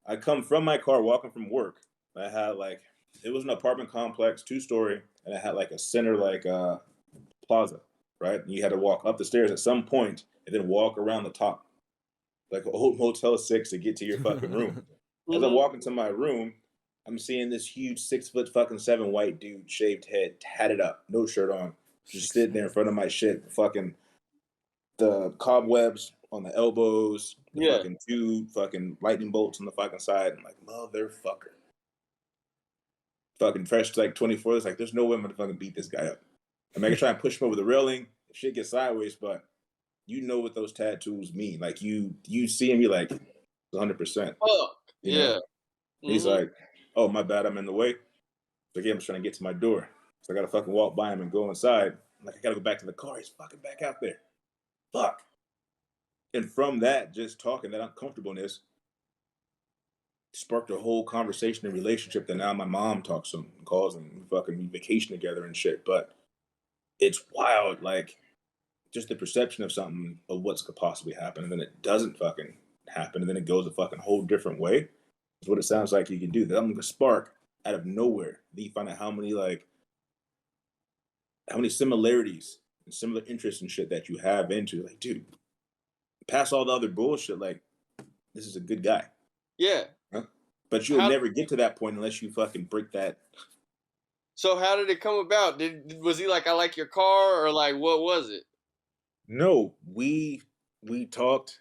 I come from my car walking from work. I had like it was an apartment complex, 2-story, and it had like a center like plaza, right? And you had to walk up the stairs at some point and then walk around the top. Like an old Motel 6 to get to your fucking room. As I'm walking to my room, I'm seeing this huge 6'7" fucking white dude, shaved head, tatted up, no shirt on, just sitting there in front of my shit, fucking the cobwebs on the elbows, the fucking 2 fucking lightning bolts on the fucking side. I'm like, motherfucker. Fucking fresh like 24. It's like, there's no way I'm gonna fucking beat this guy up. I mean, I can try and push him over the railing if shit gets sideways, but you know what those tattoos mean. Like you see him, you're like 100%. You know? He's like, oh my bad, I'm in the way. So again, I'm just trying to get to my door. So I gotta fucking walk by him and go inside. I'm like, I gotta go back to the car. He's fucking back out there. Fuck. And from that, just talking, that uncomfortableness sparked a whole conversation and relationship that now my mom talks to him and calls him and fucking we vacation together and shit. But it's wild, like just the perception of something of what's could possibly happen, and then it doesn't fucking happen, and then it goes a fucking whole different way. Is what it sounds like you can do. That I'm gonna spark out of nowhere. Then you find out how many similarities and similar interests and shit that you have into. Like, dude, past all the other bullshit, like this is a good guy. Yeah. Huh? But you'll never get to that point unless you fucking break that. So how did it come about? Was he like, I like your car, or like what was it? No, we talked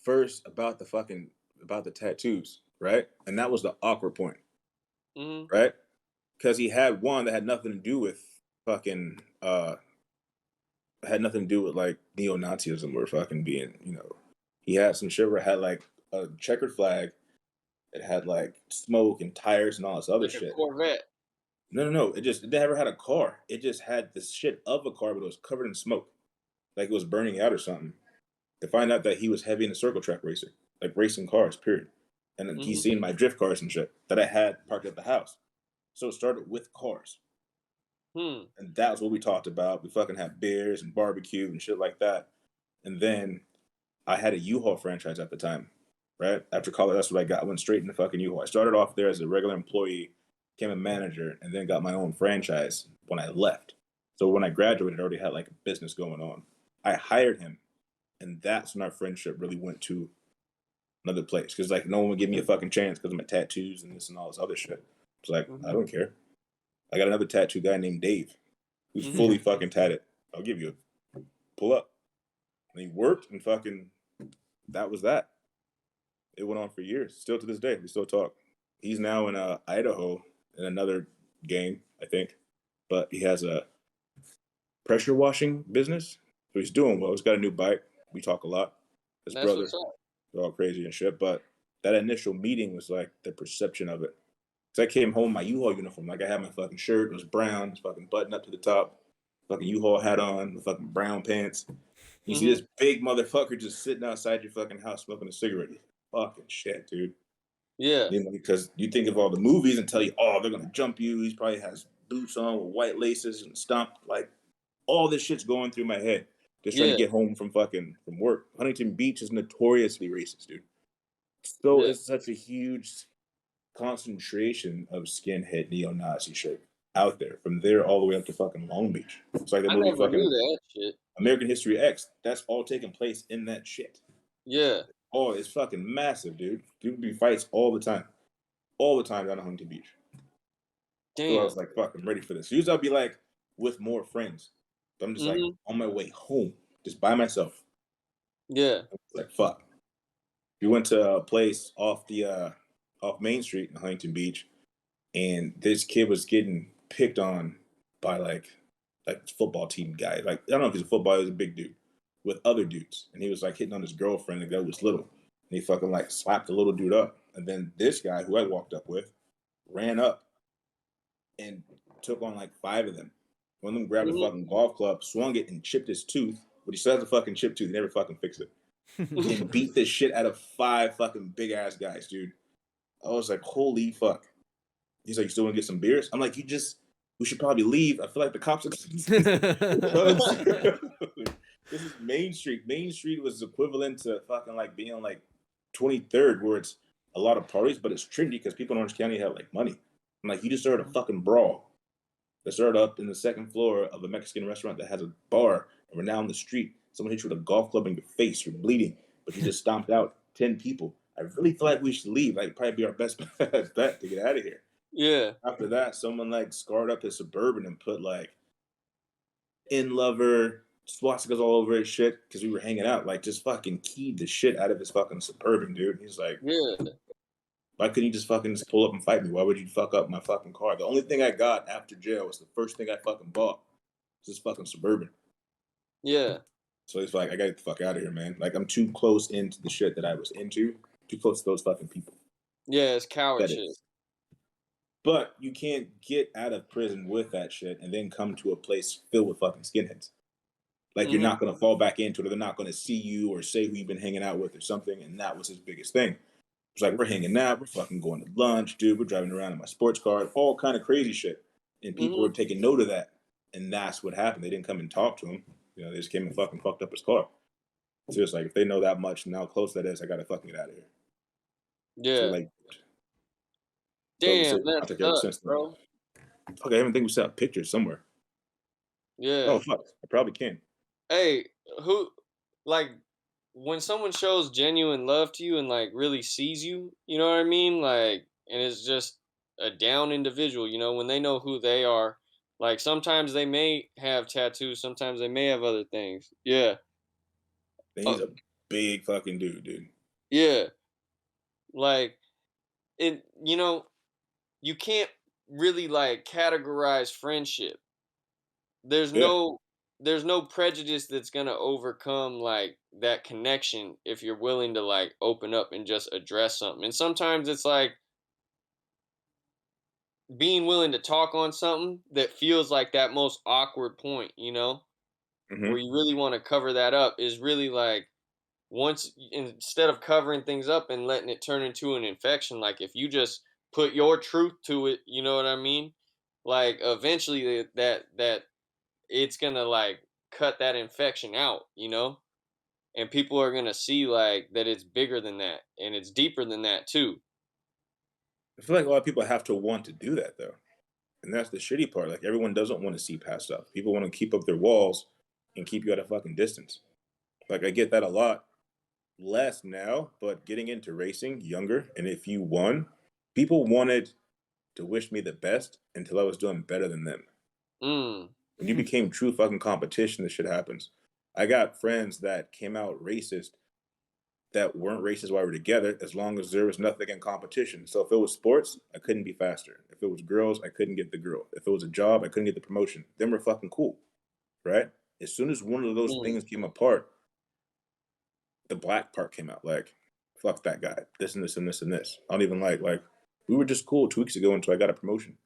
first about the tattoos, right? And that was the awkward point, right? Because he had one that had nothing to do with fucking had nothing to do with like neo-Nazism or fucking being, he had some shit where it had like a checkered flag, it had like smoke and tires and all this other Like shit. a Corvette. No. It never had a car. It just had the shit of a car, but it was covered in smoke. Like it was burning out or something. To find out that he was heavy in a circle track racer, like racing cars, period. And then he's seen my drift cars and shit that I had parked at the house. So it started with cars. And that's what we talked about. We fucking had beers and barbecue and shit like that. And then I had a U-Haul franchise at the time, right? After college, that's what I got. I went straight into fucking U-Haul. I started off there as a regular employee, became a manager, and then got my own franchise when I left. So when I graduated, I already had like a business going on. I hired him, and that's when our friendship really went to another place because like no one would give me a fucking chance because of my tattoos and this and all this other shit. It's like I don't care. I got another tattoo guy named Dave who's fully fucking tatted. I'll give you a pull up. And he worked and fucking that was that. It went on for years. Still to this day, we still talk. He's now in Idaho in another game, I think, but he has a pressure washing business, so he's doing well. He's got a new bike. We talk a lot. His That's brother, what's up. they're all crazy and shit. But that initial meeting was like the perception of it. Cause I came home in my U-Haul uniform, like I had my fucking shirt. It was brown, it's fucking button up to the top, fucking U-Haul hat on, the fucking brown pants. You see this big motherfucker just sitting outside your fucking house smoking a cigarette. Fucking shit, dude. Yeah. You know, because you think of all the movies and tell you, oh, they're gonna jump you. He probably has boots on with white laces and stomp. Like all this shit's going through my head. Just trying to get home from work. Huntington Beach is notoriously racist, dude. So it's such a huge concentration of skinhead neo-Nazi shit out there. From there all the way up to fucking Long Beach. It's like the movie never knew fucking that shit. American History X. That's all taking place in that shit. Yeah. Oh, it's fucking massive, dude. There be fights all the time. All the time down at Huntington Beach. Damn. So I was like, fuck, I'm ready for this. Usually I'll be like with more friends. But I'm just like on my way home, just by myself. Yeah. Like, fuck. We went to a place off Main Street in Huntington Beach, and this kid was getting picked on by like football team guy. Like, I don't know if he's a football, he was a big dude with other dudes. And he was like hitting on his girlfriend, the guy was little. And he fucking like slapped the little dude up. And then this guy who I walked up with ran up and took on like 5 of them. One of them grabbed a fucking golf club, swung it, and chipped his tooth. But he still has a fucking chipped tooth. He never fucking fixed it. And beat the shit out of 5 fucking big ass guys, dude. I was like, holy fuck. He's like, you still want to get some beers? I'm like, we should probably leave. I feel like the cops are. This is Main Street. Main Street was equivalent to fucking like being on like 23rd, where it's a lot of parties, but it's trendy because people in Orange County have like money. I'm like, you just started a fucking brawl that started up in the 2nd floor of a Mexican restaurant that has a bar, and we're now on the street. Someone hit you with a golf club in your face. You're bleeding, but you just stomped out 10 people. I really feel like we should leave. Like, probably be our best bet to get out of here. Yeah. After that, someone like scarred up his Suburban and put like in lover swastikas all over his shit because we were hanging out. Like, just fucking keyed the shit out of his fucking Suburban, dude. He's like, why couldn't you just fucking pull up and fight me? Why would you fuck up my fucking car? The only thing I got after jail was the first thing I fucking bought. Was this fucking Suburban. Yeah. So he's like, I gotta get the fuck out of here, man. Like, I'm too close into the shit that I was into. Too close to those fucking people. Yeah, it's coward shit. But you can't get out of prison with that shit and then come to a place filled with fucking skinheads. Like, you're not going to fall back into it, or they're not going to see you or say who you've been hanging out with or something. And that was his biggest thing. It's like, we're hanging out, we're fucking going to lunch, dude. We're driving around in my sports car, all kind of crazy shit. And people were taking note of that. And that's what happened. They didn't come and talk to him. You know, they just came and fucking fucked up his car. So it's like, if they know that much and how close that is, I got to fucking get out of here. Yeah. So like, damn, that sucks, bro. Fuck, I even think we saw pictures somewhere. Yeah. Oh, fuck. I probably can. Hey, like, when someone shows genuine love to you and, like, really sees you, you know what I mean? Like, and it's just a down individual, you know, when they know who they are. Like, sometimes they may have tattoos, sometimes they may have other things. Yeah. He's a big fucking dude. Yeah. Like, you know, you can't really, like, categorize friendship. There's no prejudice that's gonna overcome like that connection if you're willing to like open up and just address something. And sometimes it's like being willing to talk on something that feels like that most awkward point, you know, where you really want to cover that up is really like once instead of covering things up and letting it turn into an infection, like if you just put your truth to it, you know what I mean? Like eventually that it's gonna like cut that infection out, you know? And people are gonna see like that it's bigger than that and it's deeper than that too. I feel like a lot of people have to want to do that though. And that's the shitty part. Like, everyone doesn't want to see past stuff. People want to keep up their walls and keep you at a fucking distance. Like, I get that a lot. less now, but getting into racing younger, and if you won, people wanted to wish me the best until I was doing better than them. Mm. When you became true fucking competition, this shit happens. I got friends that came out racist that weren't racist while we were together, as long as there was nothing in competition. So if it was sports, I couldn't be faster. If it was girls, I couldn't get the girl. If it was a job, I couldn't get the promotion. Then we're fucking cool, right? As soon as one of those things came apart, the black part came out. Like, fuck that guy. This and this and this and this. I don't even like we were just cool 2 weeks ago until I got a promotion.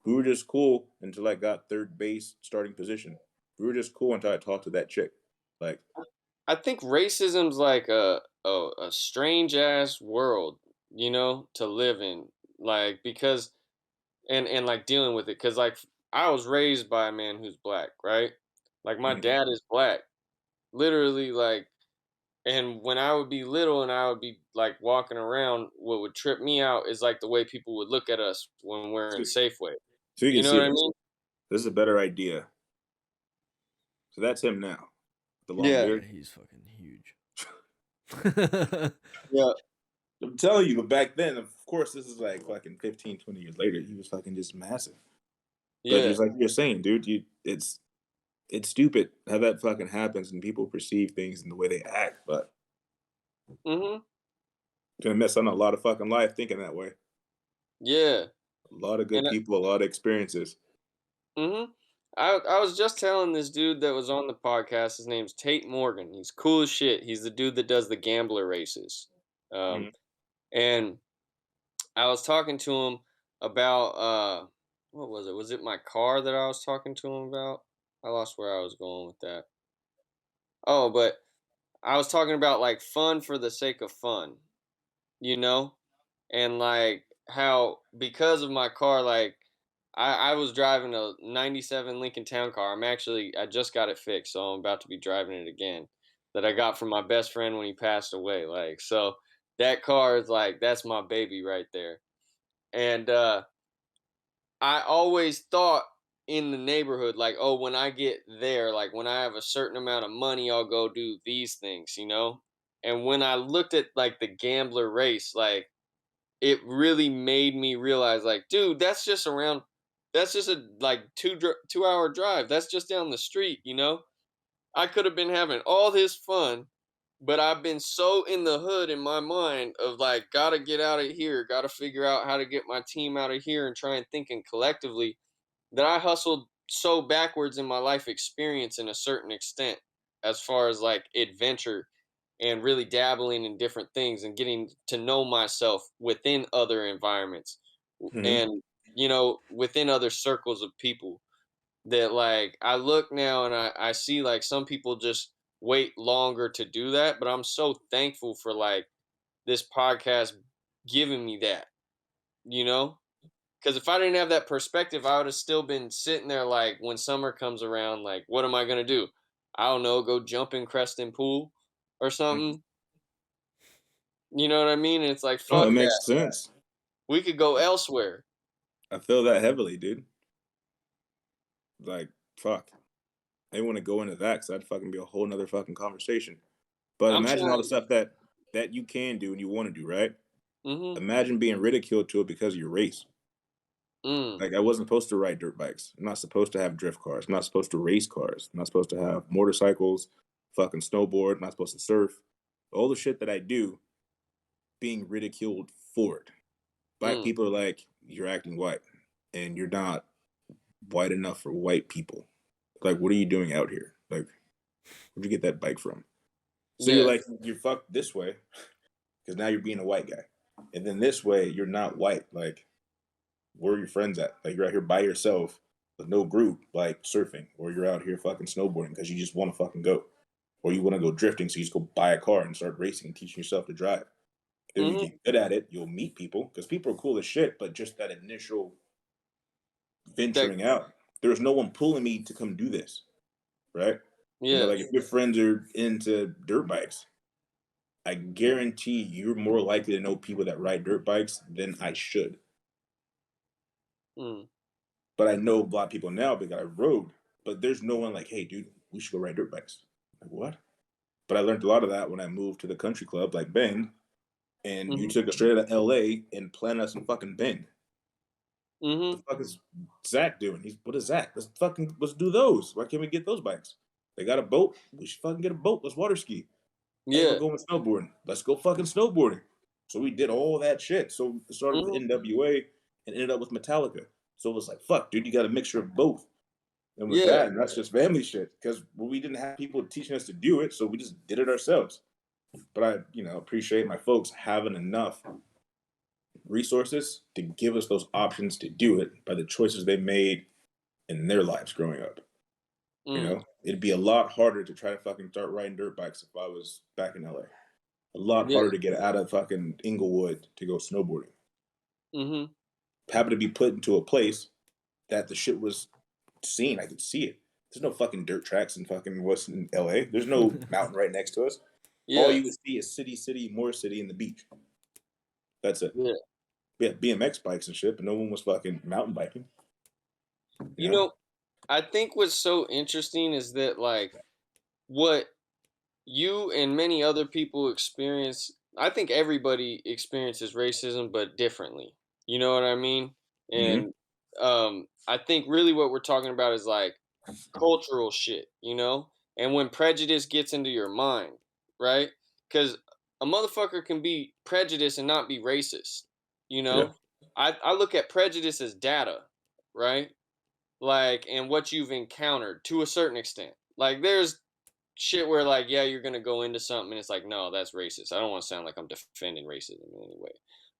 We were just cool until I got third base starting position. We were just cool until I talked to that chick. Like, I think racism's like a strange ass world, you know, to live in. Like because and like dealing with it cuz like I was raised by a man who's black, right? Like my mm-hmm. dad is black. Literally like and when I would be little and I would be like walking around, what would trip me out is like the way people would look at us when we're in so, Safeway. so you You can know see what I this. mean? This is a better idea. So that's him now, the long Yeah. Yeah, beard. he's fucking huge. Yeah. I'm telling you, but back then, of course, this is like fucking 15, 20 years later. He was fucking just massive. But Yeah. just like you're saying, dude, it's stupid how that fucking happens and people perceive things in the way they act. But Mhm. you're gonna miss on a lot of fucking life thinking that way. Yeah. A lot of good And people, a lot of experiences. mhm. I was just telling this dude that was on the podcast. His name's Tate Morgan. He's cool as shit. He's the dude that does the gambler races. Um, Mm-hmm. and I was talking to him about what was it? Was it my car that I was talking to him about? I lost where I was going with that. Oh, but I was talking about like fun for the sake of fun, you know? And like how because of my car, like I was driving a 97 Lincoln Town car. I just got it fixed, so I'm about to be driving it again. That I got from my best friend when he passed away. Like, so that car is like that's my baby right there. And I always thought in the neighborhood, like, oh, when I get there, like when I have a certain amount of money, I'll go do these things, you know? And when I looked at like the gambler race, like it really made me realize like dude that's just a like 2 hour drive, that's just down the street, you know. I could have been having all this fun, but I've been so in the hood in my mind of like gotta get out of here, gotta figure out how to get my team out of here and try and thinking collectively that I hustled so backwards in my life experience in a certain extent as far as like adventure and really dabbling in different things and getting to know myself within other environments Mm-hmm. and you know within other circles of people that like I look now and I see like some people just wait longer to do that, but I'm so thankful for like this podcast giving me that, you know. Because if I didn't have that perspective, I would have still been sitting there like when summer comes around, like, what am I gonna do? I don't know, go jump in Creston Pool or something. You know what I mean? And it's like, Oh, it fuck that. makes sense. We could go elsewhere. I feel that heavily, dude. Like, fuck. I want to go into that because that'd fucking be a whole nother fucking conversation. But I'm imagine all the trying. stuff that you can do and you want to do, right? Mm-hmm. Imagine being ridiculed to it because of your race. Mm. Like, I wasn't supposed to ride dirt bikes. I'm not supposed to have drift cars. I'm not supposed to race cars. I'm not supposed to have motorcycles, fucking snowboard. I'm not supposed to surf. All the shit that I do, being ridiculed for it. Black Mm. people are like, you're acting white, and you're not white enough for white people. Like, what are you doing out here? Like, where'd you get that bike from? So you're Yeah. like, you're fucked this way because now you're being a white guy, and then this way you're not white. Like, where are your friends at? Like, you're out here by yourself with no group, like surfing, or you're out here fucking snowboarding because you just want to fucking go, or you want to go drifting, so you just go buy a car and start racing and teaching yourself to drive. Then when you Mm-hmm. get good at it, you'll meet people because people are cool as shit, but just that initial That. venturing out, there's no one pulling me to come do this, right? You know, Yeah. like if your friends are into dirt bikes, I guarantee you're more likely to know people that ride dirt bikes than I should. Mm. But I know a lot of people now because I rode, but there's no one like, hey, dude, we should go ride dirt bikes. Like, what? But I learned a lot of that when I moved to the country club like Bend, and you Mm-hmm. took us straight out of LA and planted us in fucking Bend. Mm-hmm. The fuck is Zack doing? What is Zack? Let's do those. Why can't we get those bikes? They got a boat. We should fucking get a boat. Let's water ski. Hey, we're Yeah. going snowboarding. Let's go fucking snowboarding. So we did all that shit. So it started with Mm-hmm. NWA and ended up with Metallica. So it was like, fuck, dude, you got a mixture of both. And with Yeah. that, and that's just family shit. Because we didn't have people teaching us to do it, so we just did it ourselves. But I, appreciate my folks having enough resources to give us those options to do it by the choices they made in their lives growing up. Mm. It'd be a lot harder to try to fucking start riding dirt bikes if I was back in LA. A lot Yeah. harder to get out of fucking Inglewood to go snowboarding. Mm-hmm. Happened to be put into a place that the shit was seen. I could see it. There's no fucking dirt tracks in fucking Western LA. There's no mountain right next to us. All Yeah. you would see is city, more city, and the beach. That's it. Yeah. We had BMX bikes and shit, but no one was fucking mountain biking. You know, I think what's so interesting is that like what you and many other people experience, I think everybody experiences racism but differently. You know what I mean? Mm-hmm. And I think really what we're talking about is like cultural shit, you know? And when prejudice gets into your mind, right? Cuz a motherfucker can be prejudiced and not be racist, you Yeah. know? I look at prejudice as data, right? Like and what you've encountered to a certain extent. Like there's shit where like yeah you're gonna go into something and it's like no that's racist. I don't want to sound like I'm defending racism in any way,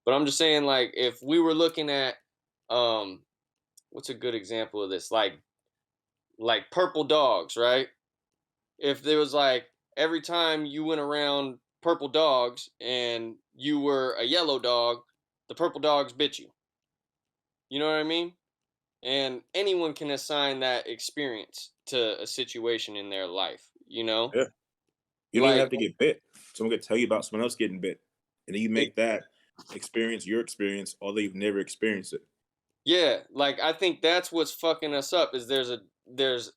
but I'm just saying like if we were looking at um what's a good example of this like purple dogs, right? If there was like every time you went around purple dogs and you were a yellow dog, the purple dogs bit you. You know what I mean? And anyone can assign that experience to a situation in their life, you know? Yeah. You don't even Like have to get bit. Someone could tell you about someone else getting bit. And then you it, make that experience your experience, although you've never experienced it. yeah, like I think that's what's fucking us up is there's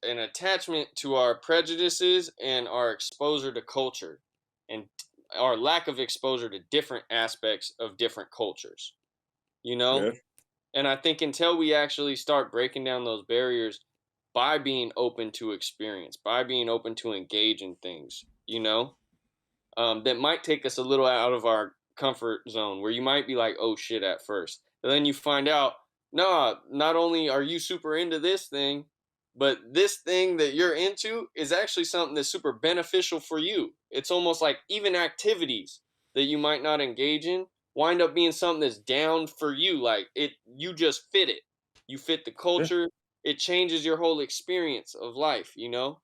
an attachment to our prejudices and our exposure to culture and our lack of exposure to different aspects of different cultures, you know? Yeah. And I think until we actually start breaking down those barriers by being open to experience, by being open to engage in things, you know, that might take us a little out of our comfort zone where you might be like, oh shit, at first. But then you find out, nah, not only are you super into this thing, but this thing that you're into is actually something that's super beneficial for you. It's almost like even activities that you might not engage in wind up being something that's down for you. Like you just fit it. You fit the Yeah. culture. It changes your whole experience of life, you know?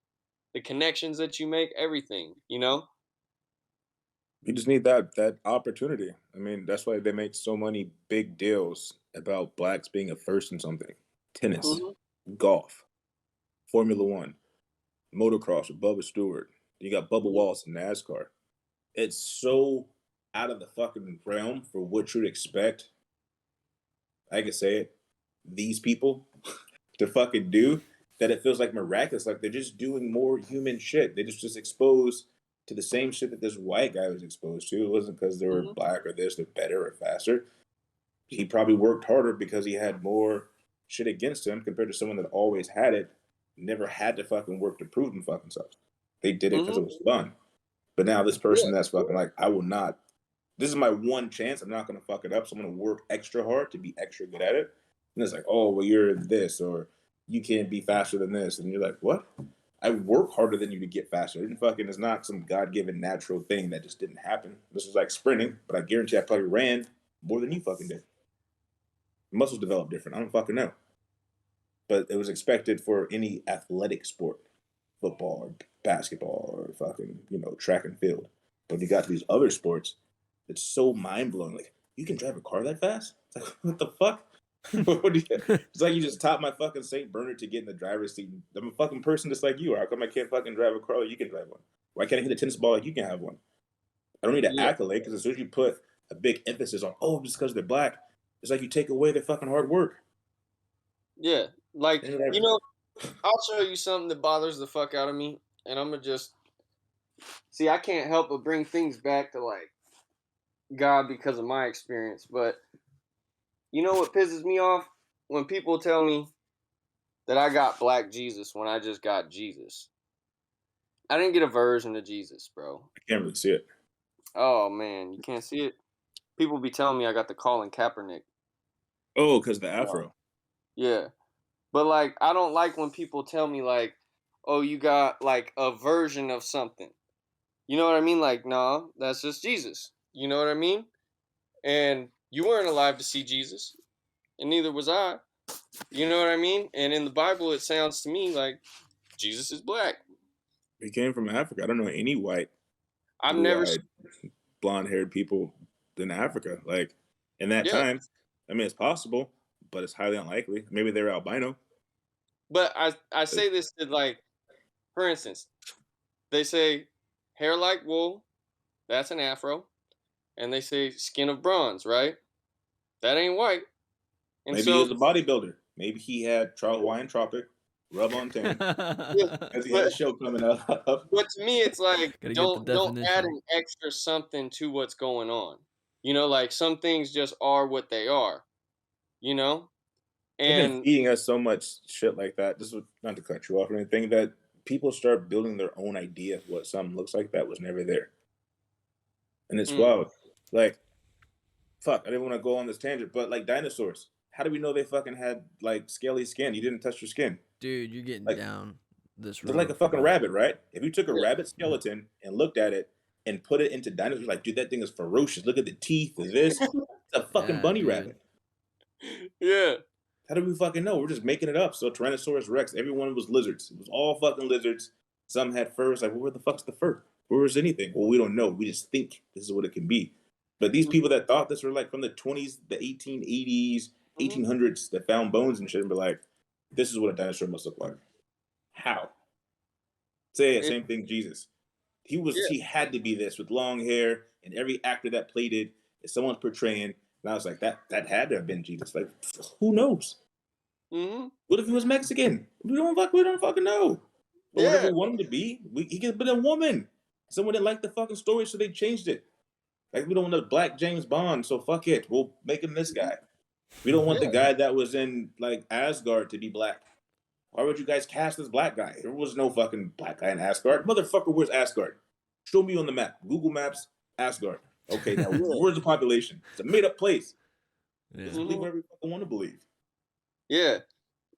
The connections that you make, everything, you know? You just need that opportunity. I mean, that's why they make so many big deals about blacks being a first in something. Tennis, Mhm. golf, Formula One, motocross with Bubba Stewart. You got Bubba Mhm. Wallace in NASCAR. It's so out of the fucking realm for what you'd expect. I can say it. These people to fucking do that it feels like miraculous. Like they're just doing more human shit. They just exposed to the same shit that this white guy was exposed to. It wasn't because they were Mhm. black or this, they're better or faster. He probably worked harder because he had more shit against him compared to someone that always had it, never had to fucking work to prove them fucking self. They did it because Mhm. it was fun. But now this Yeah. person that's fucking like, I will not. This is my one chance. I'm not gonna fuck it up. So I'm gonna work extra hard to be extra good at it. And it's like, oh well, you're this, or you can't be faster than this, and you're like, what? I work harder than you to get faster. It fucking is not some God given natural thing that just didn't happen. This was like sprinting, but I guarantee I probably ran more than you fucking did. Muscles develop different. I don't fucking know. But it was expected for any athletic sport, football or basketball or fucking, track and field. But you got to these other sports, it's so mind blowing. Like, you can drive a car that fast? It's like, what the fuck? It's like you just taught my fucking St. Bernard to get in the driver's seat. I'm a fucking person just like you. How come I can't fucking drive a car like you can drive one? Why can't I hit a tennis ball like you can have one? I don't need an Yeah. accolade because as soon as you put a big emphasis on, oh, just because they're black, it's like you take away their fucking hard work. Yeah. Like, And you're you like, know, I'll show you something that bothers the fuck out of me, and I'm gonna just See, I can't help but bring things back to like God because of my experience. But you know what pisses me off? When people tell me that I got black Jesus when I just got Jesus. I didn't get a version of Jesus, bro. I can't really see it. Oh man, you can't see it. People be telling me I got the Colin Kaepernick. Oh, because the No. afro. Yeah. But like I don't like when people tell me like, "Oh, you got like a version of something." You know what I mean? Like, nah, that's just Jesus. You know what I mean? And you weren't alive to see Jesus, and neither was I. You know what I mean? And in the Bible, it sounds to me like Jesus is black. He came from Africa. I don't know any white, I've never, blue-eyed, blonde-haired people in Africa. Like in that yeah, time, I mean, it's possible, but it's highly unlikely. Maybe they're albino. but I say this to like, for instance, they say hair like wool, that's an afro, and they say skin of bronze, right? That ain't white. And Maybe he so, was a bodybuilder. Maybe he had Hawaiian Tropic, rub on tan, yeah, as he had but a show coming up. but to me, it's like Gotta get the don't add definition. an extra something to what's going on. You know, like some things just are what they are. You know, They've been and feeding us so much shit like that. This was not to cut you off or anything. That people start building their own idea of what something looks like that was never there, and it's mm, wild. Like, fuck, I didn't want to go on this tangent, but like dinosaurs. How do we know they fucking had like scaly skin? You didn't touch your skin. Dude, you're getting Like down this they're like a road, fucking but rabbit, right? If you took a yeah, rabbit skeleton and looked at it and put it into dinosaurs, you're like, dude, that thing is ferocious. Look at the teeth of this. It's a fucking yeah, bunny dude. rabbit. yeah, How do we fucking know? We're just making it up. So Tyrannosaurus Rex, everyone was lizards. It was all fucking lizards. Some had fur. It's like, well, where the fuck's the fur? Where is anything? Well, we don't know. We just think this is what it can be. But these people mm-hmm, that thought this were like from the 20s, the 1880s, mm-hmm, 1800s that found bones and shit and be like, this is what a dinosaur must look like. How? Say it, it, same thing, Jesus. yeah, He had to be this with long hair, and every actor that played it is someone's portraying. And I was like, that had to have been Jesus. Like, who knows? mm-hmm, What if he was Mexican? We don't fucking know. Or whatever yeah, we want him to be. He could have been a woman. Someone didn't like the fucking story, so they changed it. Like we don't want a black James Bond, so fuck it. We'll make him this guy. We don't want the yeah, guy that was in like Asgard to be black. Why would you guys cast this black guy? There was no fucking black guy in Asgard. Motherfucker, where's Asgard? Show me on the map. Google Maps, Asgard. Okay, now yeah, where's the population? It's a made up place. Yeah. Just believe mm-hmm, whatever you fucking want to believe. yeah.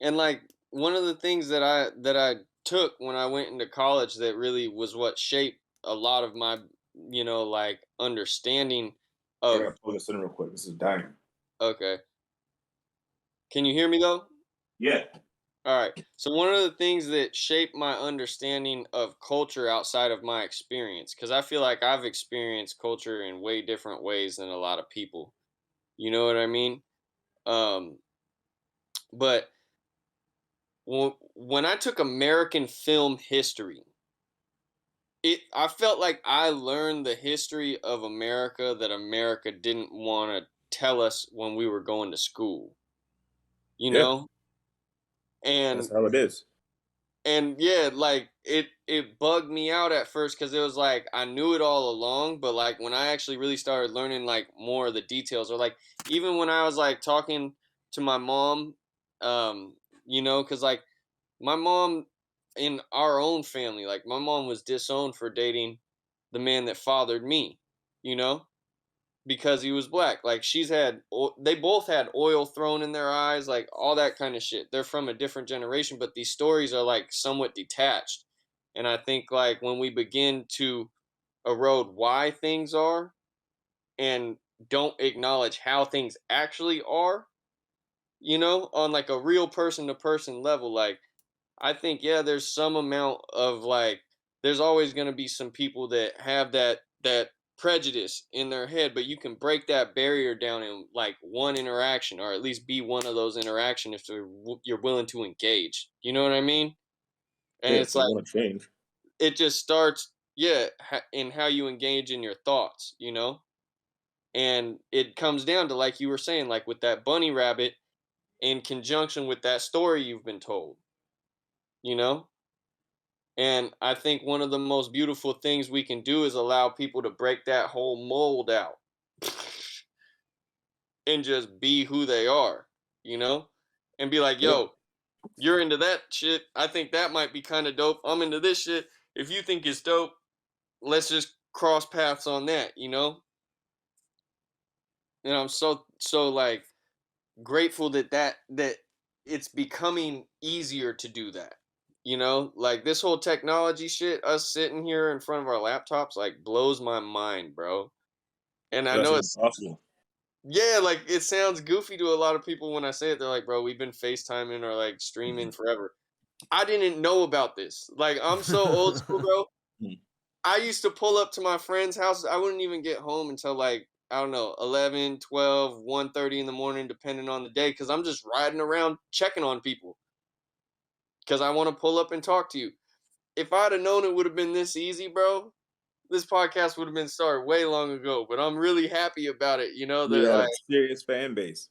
And like one of the things that I took when I went into college that really was what shaped a lot of my like understanding I of gotta pull this in real quick. This is dying. okay. Can you hear me though? Yeah. All right. So one of the things that shaped my understanding of culture outside of my experience, because I feel like I've experienced culture in way different ways than a lot of people. You know what I mean? Um, but when I took American film history, I felt like I learned the history of America that America didn't want to tell us when we were going to school. You Yeah. know, That's and how it is. yeah, like it bugged me out at first because it was like I knew it all along, but like when I actually really started learning like more of the details, or like even when I was like talking to my mom, um, because like my mom in our own family, like my mom was disowned for dating the man that fathered me, you know, because he was black. Like they both had oil thrown in their eyes, like all that kind of shit. They're from a different generation, but these stories are like somewhat detached. And I think like when we begin to erode why things are and don't acknowledge how things actually are, on like a real person to person level, like I think yeah, there's some amount of like there's always going to be some people that have that prejudice in their head, but you can break that barrier down in like one interaction, or at least be one of those interaction if you're willing to engage. You know what I mean? And Yeah, it's if you like want to change. it just starts, yeah, in how you engage in your thoughts. And it comes down to like you were saying, like with that bunny rabbit in conjunction with that story you've been told. You know? And I think one of the most beautiful things we can do is allow people to break that whole mold out and just be who they are, you know? And be like, Yeah. yo, you're into that shit. I think that might be kind of dope. I'm into this shit. If you think it's dope, let's just cross paths on that, you know? And I'm so like grateful that it's becoming easier to do that. You know, like this whole technology shit, us sitting here in front of our laptops, like blows my mind, bro. And I That's know even it's possible. yeah, like it sounds goofy to a lot of people when I say it. They're like, bro, we've been FaceTiming or like streaming forever. I didn't know about this. Like, I'm so old school, bro. I used to pull up to my friends' houses. I wouldn't even get home until like, I don't know, 11, 12, 1:30 in the morning, depending on the day, because I'm just riding around checking on people because I want to pull up and talk to you. If I'd have known it would have been this easy, bro, this podcast would have been started way long ago. But I'm really happy about it. You know, We that had a like, serious fan base.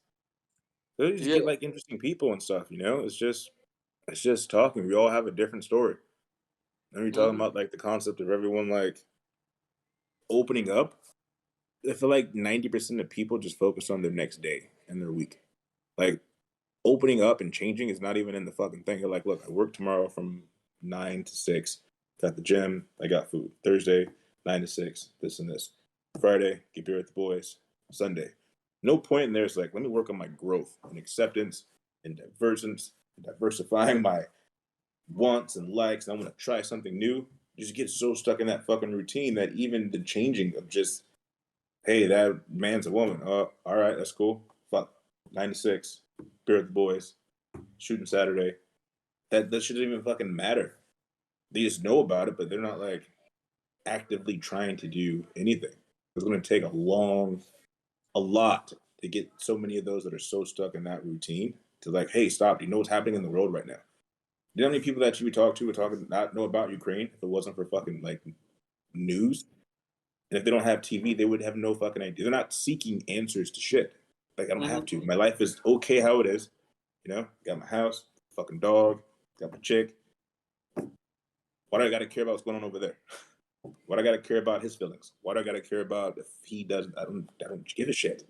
So you just yeah. get like interesting people and stuff, you know? It's just talking. We all have a different story. And we're talking Mhm. about like the concept of everyone like opening up. I feel like 90% of people just focus on their next day and their week. Like opening up and changing is not even in the fucking thing. You're like, look, I work tomorrow from 9 to 6. Got the gym. I got food. Thursday, 9 to 6. This and this. Friday, get beer with the boys. Sunday. No point in there is like, let me work on my growth and acceptance and divergence and diversifying my wants and likes. And I want to try something new. You just get so stuck in that fucking routine that even the changing of just, hey, that man's a woman. All right, that's cool. Fuck. 9 to 6. Beer with the boys. Shooting Saturday. That shouldn't even fucking matter. They just know about it, but they're not like actively trying to do anything. It's going to take a lot to get so many of those that are so stuck in that routine to like, hey, stop. You know what's happening in the world right now? You know how many people that you would talk to would talk not know about Ukraine if it wasn't for fucking like news? And if they don't have TV, they would have no fucking idea. They're not seeking answers to shit. Like I don't have Mhm. to. My life is okay how it is. You know, got my house, fucking dog, got my chick. Why do I gotta care about what's going on over there? Why do I gotta care about his feelings? Why do I gotta care about if he doesn't? I don't give a shit.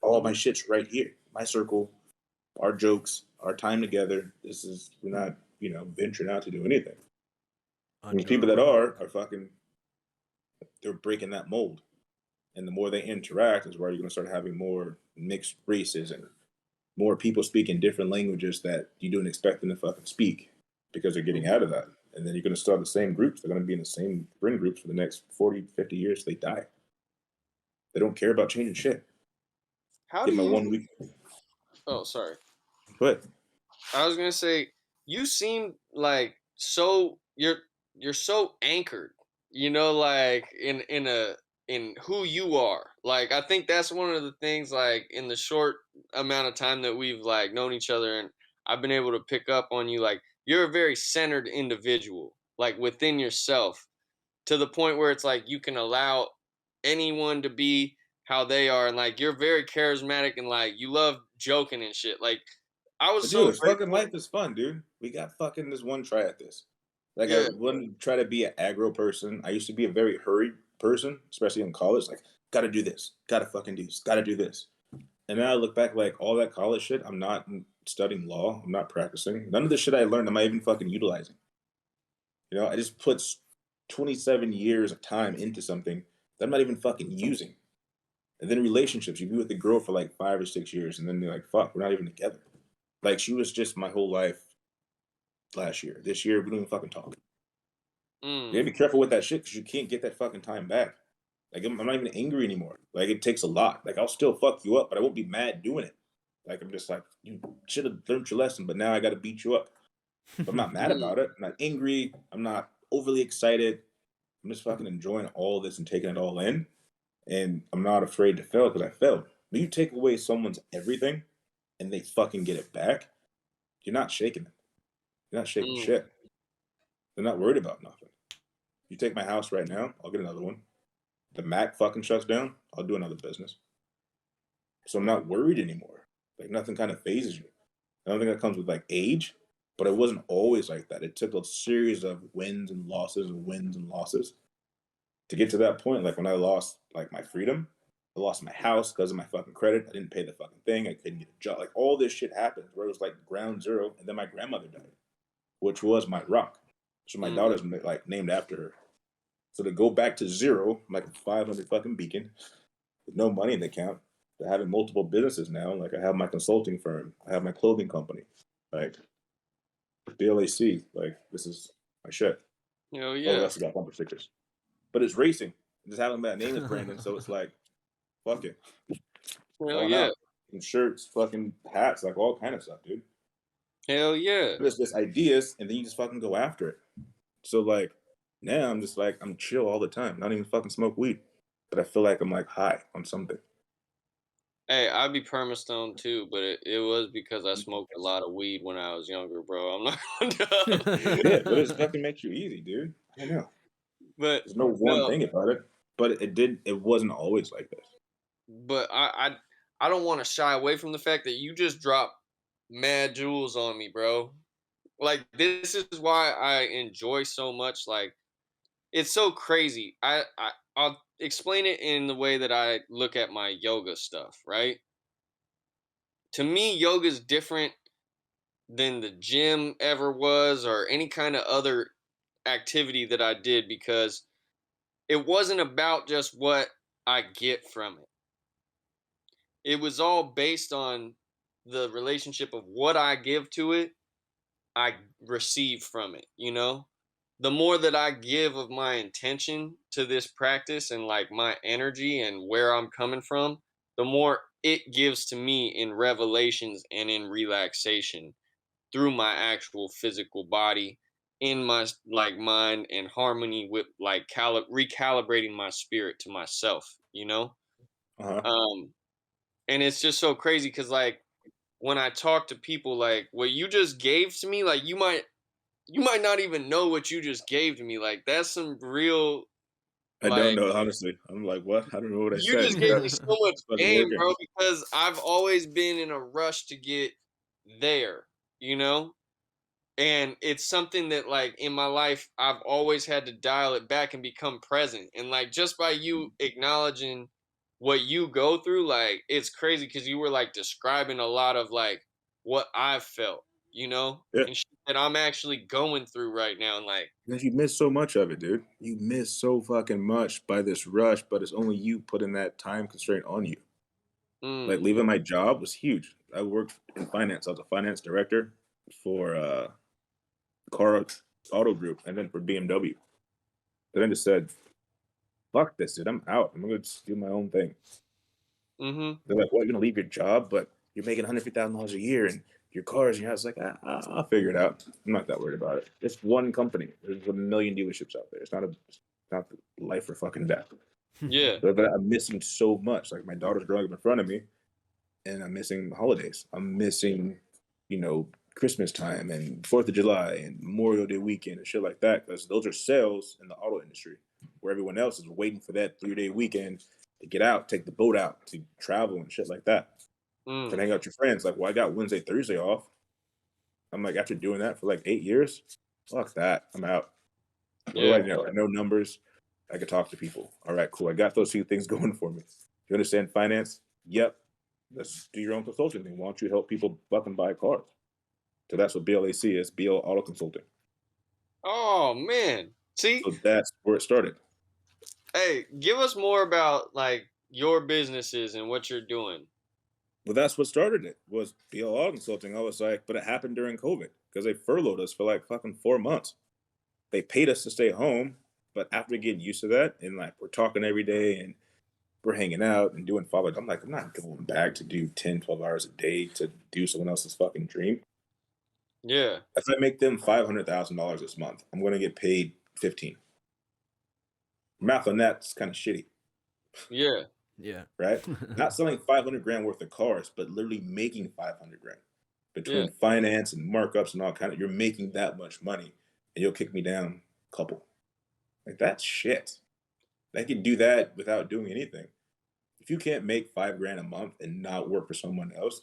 All my Mhm. shit's right here. My circle, our jokes, our time together. We're not, venturing out to do anything. And On the your people that own. are fucking, they're breaking that mold. And the more they interact is where you're gonna start having more mixed races and more people speaking different languages that you don't expect them to fucking speak because they're getting Mhm. out of that. And then you're going to start the same groups. They're going to be in the same friend groups for the next 40, 50 years. They die. They don't care about changing shit. How do Get my you? 1 week. Oh, sorry. But I was gonna say you seem like so you're so anchored, you know, like in who you are. Like I think that's one of the things like in the short amount of time that we've like known each other and I've been able to pick up on you like you're a very centered individual, like within yourself to the point where it's like you can allow anyone to be how they are and like you're very charismatic and like you love joking and shit. Like I was dude, so it's fucking grateful. life is fun, dude. We got fucking this one try at this. Like I Yeah. wouldn't try to be an aggro person. I used to be a very hurried person, especially in college. Like, gotta do this, gotta fucking do this, gotta do this. And then I look back, like all that college shit. I'm not studying law. I'm not practicing. None of the shit I learned am I even fucking utilizing. I just put 27 years of time into something that I'm not even fucking using. And then relationships, you be with a girl for like 5 or 6 years, and then they're like, fuck, we're not even together. Like she was just my whole life last year. This year, we don't even fucking talk. You Mm. gotta be careful with that shit because you can't get that fucking time back. Like I'm not even angry anymore. Like it takes a lot. Like I'll still fuck you up, but I won't be mad doing it. Like I'm just like, you should have learned your lesson, but now I gotta beat you up. But I'm not mad Mm. about it. I'm not angry. I'm not overly excited. I'm just fucking enjoying all this and taking it all in. And I'm not afraid to fail because I failed. When you take away someone's everything and they fucking get it back, you're not shaking them. You're not shaking Mm. shit. They're not worried about nothing. You take my house right now, I'll get another one. The Mac fucking shuts down, I'll do another business. So I'm not worried anymore. Like nothing kind of phases you. I don't think that comes with like age. But it wasn't always like that. It took a series of wins and losses and wins and losses to get to that point. Like when I lost like my freedom, I lost my house because of my fucking credit. I didn't pay the fucking thing. I couldn't get a job. Like all this shit happened where it was like ground zero. And then my grandmother died, which was my rock. So my daughter's like named after her. So to go back to zero, like a 500 fucking beacon with no money in the account, to having multiple businesses now. Like I have my consulting firm, I have my clothing company, like BLAC. Like this is my shit. Hell Oh, we yeah. also got bumper stickers, but it's racing. Just having that name is Brandon, so it's like, fuck it, Hell on yeah. out. And shirts, fucking hats, like all kind of stuff, dude. Hell yeah. But it's just ideas, and then you just fucking go after it. So like now I'm just like I'm chill all the time, not even fucking smoke weed, but I feel like I'm like high on something. Hey, I'd be perma-stoned too, but it was because I smoked a lot of weed when I was younger, bro. I'm not gonna Yeah, but it fucking makes you easy, dude. I know. But There's no one no, thing about it, but it wasn't always like this. but I don't want to shy away from the fact that you just dropped mad jewels on me, bro. Like this is why I enjoy so much. Like it's so crazy. I'll explain it in the way that I look at my yoga stuff, right? To me, yoga is different than the gym ever was or any kind of other activity that I did because it wasn't about just what I get from it. It was all based on the relationship of what I give to it, I receive from it, you know? The more that I give of my intention to this practice and like my energy and where I'm coming from, the more it gives to me in revelations and in relaxation through my actual physical body in my like mind and harmony with like recalibrating my spirit to myself, you know? Uh-huh. Um and it's just so crazy cuz like when I talk to people like what you just gave to me like you might not even know what you just gave to me like that's some real I don't like know, honestly. I'm like, what? I don't know what I you said. just You gave got me so much it's fucking game, working. bro, because I've always been in a rush to get there, you know? And it's something that like in my life I've always had to dial it back and become present. And like just by you acknowledging what you go through, like it's crazy because you were like describing a lot of like what I've felt, you know, Yeah. and shit that I'm actually going through right now. And like, Because you miss so much of it, dude. You miss so fucking much by this rush, but it's only you putting that time constraint on you. Like mm, leaving my job was huge. I worked in finance. I was a finance director for car auto group and then for BMW. Then I just said, fuck this, dude. I'm out. I'm gonna just do my own thing. mm-hmm, They're like, "What? You're gonna leave your job, but you're making $150,000 a year, and your cars." And your house." Like, I'll figure it out. I'm not that worried about it. It's one company. There's a million dealerships out there. It's not life or fucking death. yeah, But I'm missing so much. Like my daughter's growing up in front of me, and I'm missing holidays. I'm missing, Christmas time and Fourth of July and Memorial Day weekend and shit like that. Because those are sales in the auto industry, where everyone else is waiting for that 3-day weekend to get out, take the boat out, to travel and shit like that. To mm, hang out with your friends. Like, well, I got Wednesday, Thursday off. I'm like, after doing that for like 8 years, fuck that. I'm out. What do yeah, I know? I know numbers. I can talk to people. All right, cool. I got those two things going for me. You understand finance? Yep. Let's do your own consulting thing. Why don't you help people fucking buy cars? So that's what BLAC is, BL Auto Consulting. oh man, see, So that's where it started. hey, give us more about like your businesses and what you're doing. Well, that's what started it, was BL Auto Consulting. I was like, but it happened during COVID because they furloughed us for like fucking 4 months. They paid us to stay home, but after getting used to that and like we're talking every day and we're hanging out and doing follow, I'm like, I'm not going back to do 10, 12 hours a day to do someone else's fucking dream. Yeah, If I make them $500,000 this month, I'm going to get paid 15. Math on that's kind of shitty, yeah, Yeah. right? Not selling 500 grand worth of cars, but literally making 500 grand yeah, between finance and markups and all kind of, you're making that much money and you'll kick me down a couple. Like that's shit. I can do that without doing anything. If you can't make $5 grand a month and not work for someone else,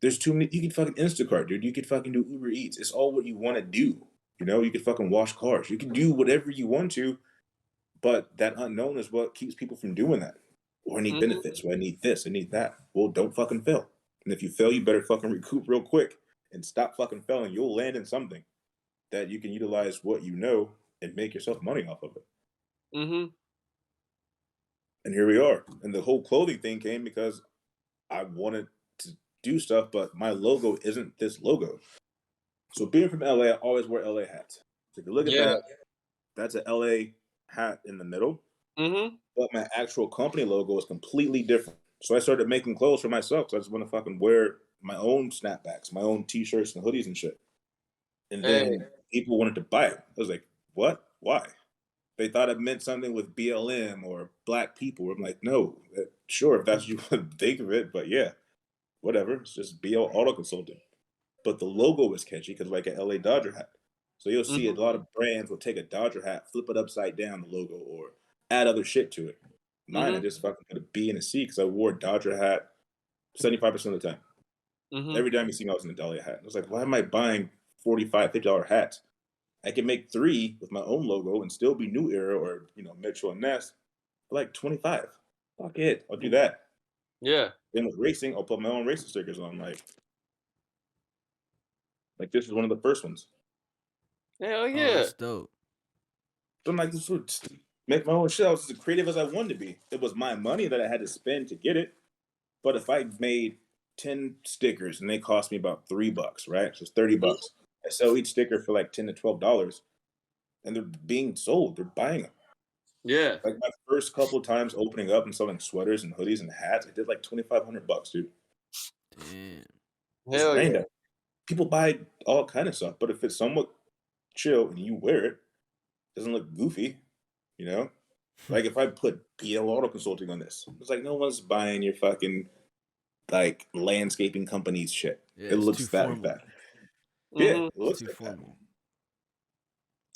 There's too many. You can fucking Instacart, dude. You could fucking do Uber Eats. It's all what you want to do. You know, you could fucking wash cars. You can do whatever you want to, but that unknown is what keeps people from doing that. Or I need Mm-hmm. benefits. Or I need this. I need that. Well, don't fucking fail. And if you fail, you better fucking recoup real quick and stop fucking failing. You'll land in something that you can utilize what you know and make yourself money off of it. Mm-hmm. And here we are. And the whole clothing thing came because I wanted to do stuff, but my logo isn't this logo. So being from LA, I always wear LA hats. So if you look at Yeah. that, that's an LA hat in the middle. Mm-hmm. But my actual company logo is completely different. So I started making clothes for myself. So I just want to fucking wear my own snapbacks, my own t-shirts and hoodies and shit. And Hey. then people wanted to buy it. I was like, what? Why? They thought it meant something with BLM or black people. I'm like, no, sure, if that's what you want to think of it, but yeah, whatever. It's just BL Auto Consulting. But the logo was catchy because like an LA Dodger hat. So you'll see a Mm-hmm. lot of brands will take a Dodger hat, flip it upside down, the logo, or add other shit to it. Mine, I Mm-hmm. just fucking put a B and a C because I wore a Dodger hat 75% of the time. Mm-hmm. Every time you see me, I was in a Dahlia hat. I was like, why am I buying $45, $50 hats? I can make 3 with my own logo and still be New Era or, Mitchell and Ness for like 25. Fuck it. I'll do that. Yeah. Then with racing, I'll put my own racing stickers on. Like this is one of the first ones. Hell Oh, yeah. that's dope. So I'm like, this would make my own shit. I was as creative as I wanted to be. It was my money that I had to spend to get it. But if I made 10 stickers and they cost me about $3, right? So it's $30. I sell each sticker for like $10 to $12, and they're being sold. They're buying them. Yeah. Like my first couple of times opening up and selling sweaters and hoodies and hats, I did like $2,500, dude. Damn. It's Hell yeah. random. People buy all kind of stuff, but if it's somewhat chill and you wear it, doesn't look goofy, you know? Like if I put BL Auto Consulting on this, it's like no one's buying your fucking like landscaping company's shit. Yeah, It it's looks too that and formal. that. Yeah, Mm-hmm. it It's looks too like that. formal.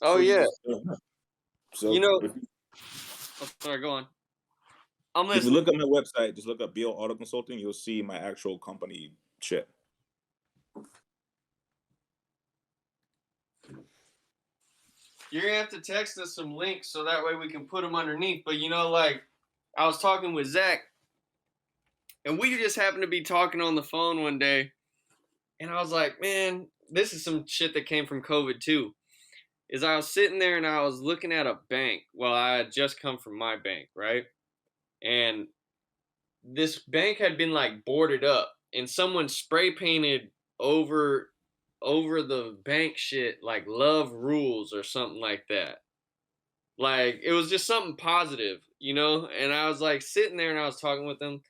Oh So you yeah. just don't know. You So know. if Oh, sorry. Go on. I'm you listening. look at my website, just look up BL Auto Consulting, you'll see my actual company shit. You're gonna have to text us some links so that way we can put them underneath. But like I was talking with Zack, and we just happened to be talking on the phone one day, and I was like, man, this is some shit that came from COVID too. Is I was sitting there and I was looking at a bank. Well, I had just come from my bank, right? And this bank had been like boarded up, and someone spray painted over the bank shit like "Love Rules" or something like that. Like it was just something positive, And I was like sitting there and I was talking with them,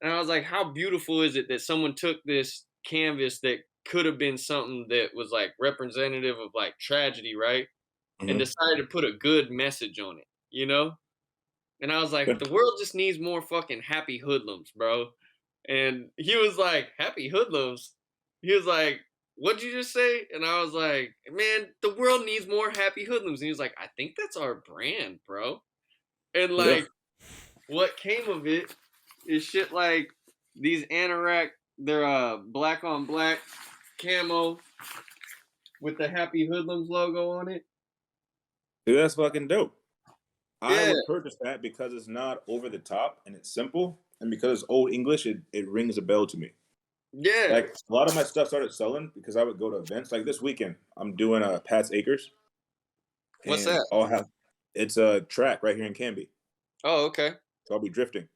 and I was like, how beautiful is it that someone took this canvas that could have been something that was like representative of like tragedy, right? And Mm-hmm. decided to put a good message on it. And I was like, the world just needs more fucking happy hoodlums, bro. And he was like, happy hoodlums? He was like, what'd you just say? And I was like, man, the world needs more happy hoodlums. And he was like, I think that's our brand, bro. And Yeah. like, what came of it is shit like these anorak, they're black on black camo with the happy hoodlums logo on it. Dude, that's fucking dope. I Yeah, would purchase that because it's not over the top and it's simple. And because it's old English, it rings a bell to me. yeah. Like a lot of my stuff started selling because I would go to events. Like this weekend, I'm doing Pat's Acres, What's and that? it's a track right here in Canby. Oh, okay. So I'll be drifting,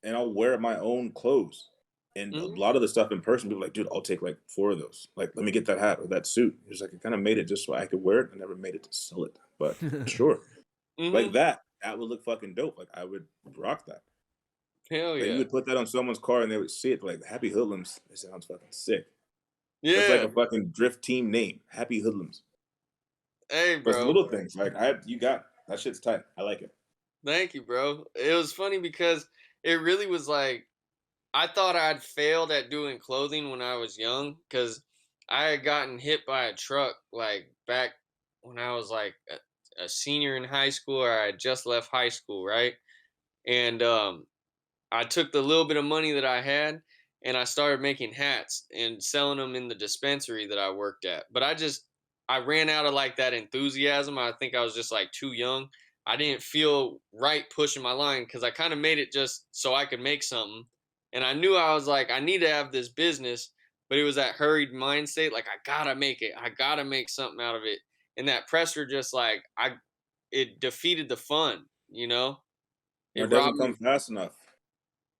and I'll wear my own clothes. And a Mm-hmm. lot of the stuff in person, people are like, dude, I'll take like 4 of those. Like, let me get that hat or that suit. It's like I kind of made it just so I could wear it. I never made it to sell it, but sure, like Mm-hmm. that would look fucking dope. Like I would rock that. Hell Like you yeah. would put that on someone's car and they would see it like Happy Hoodlums. It sounds fucking sick. That's like Yeah. a fucking drift team name, Happy Hoodlums. Hey, But it's bro. little things like you got that shit's tight. I like it. Thank you, bro. It was funny because it really was like I thought I'd failed at doing clothing when I was young because I had gotten hit by a truck like back when I was like a senior in high school, or I had just left high school, right? And I took the little bit of money that I had and I started making hats and selling them in the dispensary that I worked at. But I ran out of like that enthusiasm. I think I was just like too young. I didn't feel right pushing my line because I kind of made it just so I could make something. And I knew I was like, I need to have this business, but it was that hurried mind state. Like, I gotta make it. I gotta make something out of it. And that pressure just like, it defeated the fun, you know? Or It it doesn't robbed me. come fast enough.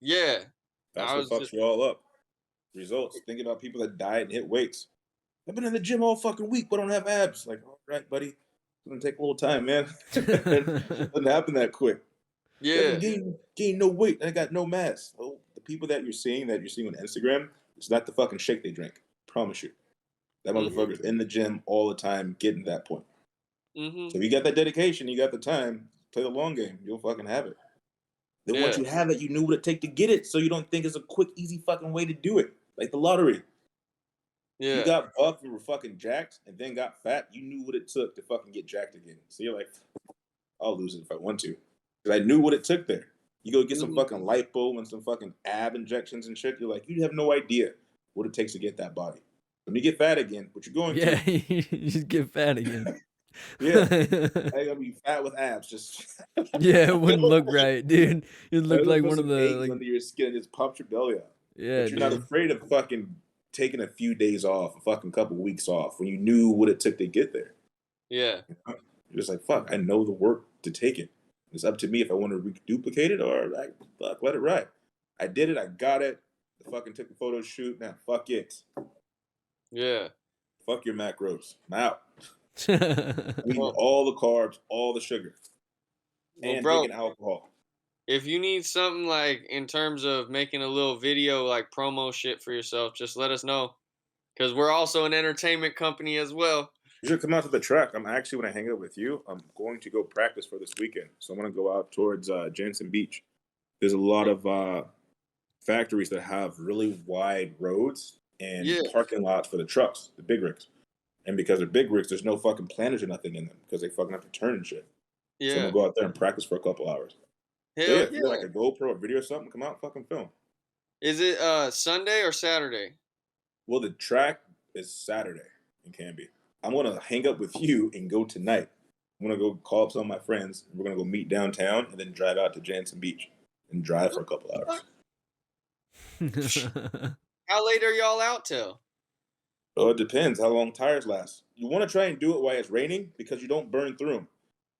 Yeah. That's I what was fucks just, you all up. Results. Think about people that diet and hit weights. I've been in the gym all fucking week, but don't have abs. Like, all right, buddy. It's gonna take a little time, man. It doesn't happen that quick. You haven't yeah. gained no weight. I got no mass. Oh, the people that you're seeing on Instagram, it's not the fucking shake they drink. Promise you. That Hmm. motherfucker's in the gym all the time, getting to that point. Hmm. So if you got that dedication, you got the time, play the long game, you'll fucking have it. Then once Yeah. you have it, you knew what it take to get it, so you don't think it's a quick, easy fucking way to do it. Like the lottery. If you Yeah. got buff and were fucking jacked and then got fat, you knew what it took to fucking get jacked again. So you're like, I'll lose it if I want to. Because I knew what it took there. You go get some Hmm. fucking lipo and some fucking ab injections and shit. You're like, you have no idea what it takes to get that body. When you get fat again, what you're going Yeah, to, you just get fat again. yeah, I ain't gonna be fat with abs. Just Yeah, it wouldn't look right, dude. It looked it'll like put one of some the eggs like, under your skin and just pump your belly out. yeah, But you're not dude. afraid of fucking taking a few days off, a fucking couple weeks off when you knew what it took to get there. Yeah. You're just like, fuck, I know the work to take it. It's up to me if I want to reduplicate it or like, fuck, let it ride. I did it, I got it. I fucking took the photo shoot. Now, fuck it. Yeah. Fuck your macros. I'm out. I'm eating Well, all the carbs, all the sugar, well, and bro, drinking alcohol. if you need something like in terms of making a little video, like promo shit for yourself, just let us know. Because we're also an entertainment company as well. You should come out to the track. I'm actually, when I hang out with you, I'm going to go practice for this weekend. So I'm going to go out towards Jansen Beach. There's a lot of factories that have really wide roads and Yeah. parking lots for the trucks, the big rigs. And because they're big rigs, there's no fucking planners or nothing in them because they fucking have to turn and shit. So I'm Yeah. gonna go out there and practice for a couple hours. So yeah, Hell if you got like yeah. a GoPro or video or something, come out and fucking film. Is it Sunday or Saturday? Well, the track is Saturday in Canby. I'm gonna hang up with you and go tonight. I'm gonna go call up some of my friends. We're gonna go meet downtown and then drive out to Jansen Beach and drive for a couple hours. How late are y'all out till? Oh, it depends how long tires last. You want to try and do it while it's raining because you don't burn through them.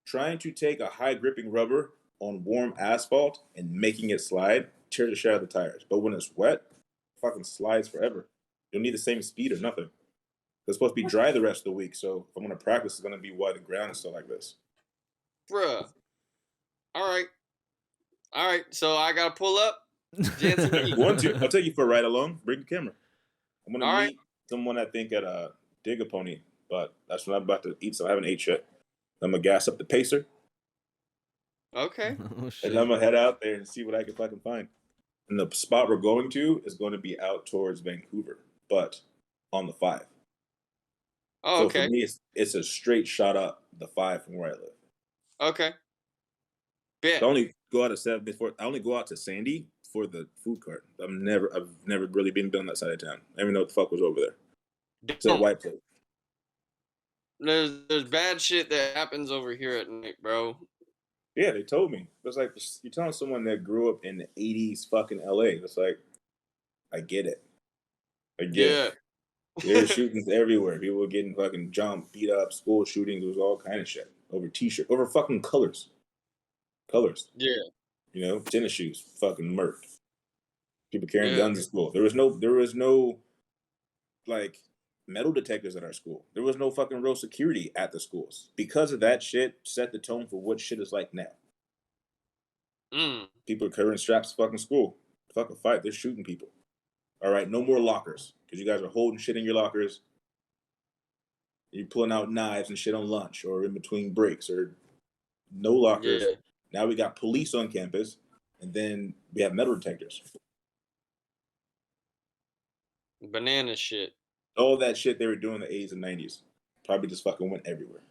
Trying to take a high gripping rubber on warm asphalt and making it slide tears the shit out of the tires. But when it's wet, it fucking slides forever. You'll need the same speed or nothing. It's supposed to be dry the rest of the week, so if I'm gonna practice, it's gonna be while the ground is still like this. Bruh. All right. All right. So I got to pull up. Jansen If Beach. you want to, I'll take you for a ride along. Bring the camera. I'm gonna All right. meet someone I think at Dig a Pony, but that's when I'm about to eat, so I haven't ate yet. I'm gonna gas up the pacer, Okay. Oh and I'm shit. gonna head out there and see what I can fucking find. And the spot we're going to is going to be out towards Vancouver, but on the 5. Oh, So for okay. me, it's a straight shot up the 5 from where I live. Okay. I Bet. only go out to 7 before. I only go out to Sandy for the food cart. I've never really been down that side of town. I don't even know what the fuck was over there. It's a Don't. white place. There's bad shit that happens over here at night, bro. Yeah, they told me. It's like you're telling someone that grew up in the '80s, fucking LA. It's like, I get it. I get it. Yeah. There were shootings everywhere. People were getting fucking jumped, beat up, school shootings. It was all kind of shit over t-shirt, over fucking colors. Yeah. You know, tennis shoes, fucking murked. People carrying Yeah. guns in school. There was no like metal detectors at our school. There was no fucking real security at the schools because of that shit. Set the tone for what shit is like now. Mm. People are carrying straps to fucking school. Fucking fight. They're shooting people. All right, no more lockers because you guys are holding shit in your lockers. You're pulling out knives and shit on lunch or in between breaks or no lockers. Yeah. Now we got police on campus, and then we have metal detectors. Banana shit. All that shit they were doing in the 80s and 90s probably just fucking went everywhere.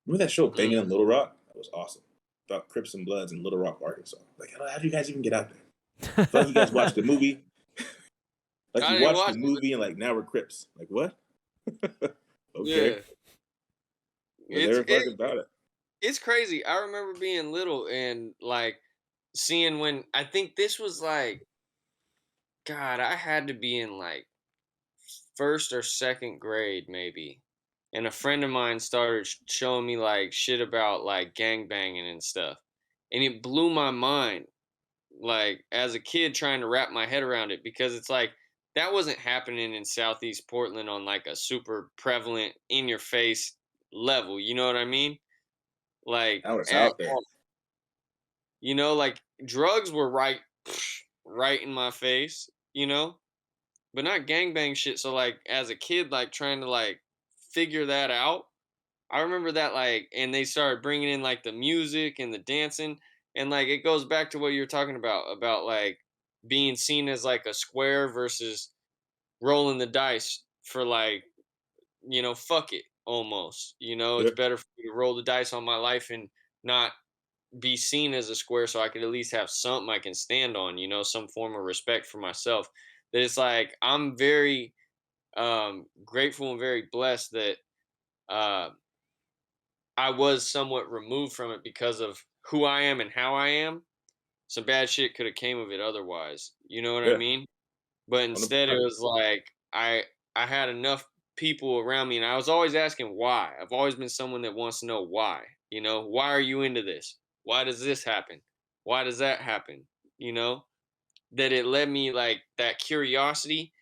Remember that show Mm. Banging in Little Rock? That was awesome. About Crips and Bloods in Little Rock, Arkansas. Like, how did you guys even get out there? I feel like you guys watched the movie. Like I you didn't watched watch the it. movie and like now we're Crips. Like what? Okay. Yeah. But they were fucking about it. It's crazy. I remember being little and like seeing when I think this was like, God, I had to be in like first or second grade maybe. And a friend of mine started showing me like shit about like gang banging and stuff. And it blew my mind, like as a kid trying to wrap my head around it, because it's like that wasn't happening in Southeast Portland on like a super prevalent in your face level. You know what I mean? Like Now it's at out there. You know, like drugs were right in my face, but not gangbang shit. So like as a kid, like trying to like figure that out. I remember that like, and they started bringing in like the music and the dancing, and like it goes back to what you were talking about like being seen as like a square versus rolling the dice for like, fuck it almost. It's Yeah. better for me to roll the dice on my life and not be seen as a square, so I could at least have something I can stand on, some form of respect for myself. That it's like I'm very grateful and very blessed that uh I was somewhat removed from it because of who I am and how I am. Some bad shit could have came of it otherwise. You know what I Yeah. mean? But instead it 100%. was like I had enough people around me, and I was always asking why. I've always been someone that wants to know why. Why are you into this? Why does this happen? Why does that happen? You know? That it led me, like, that curiosity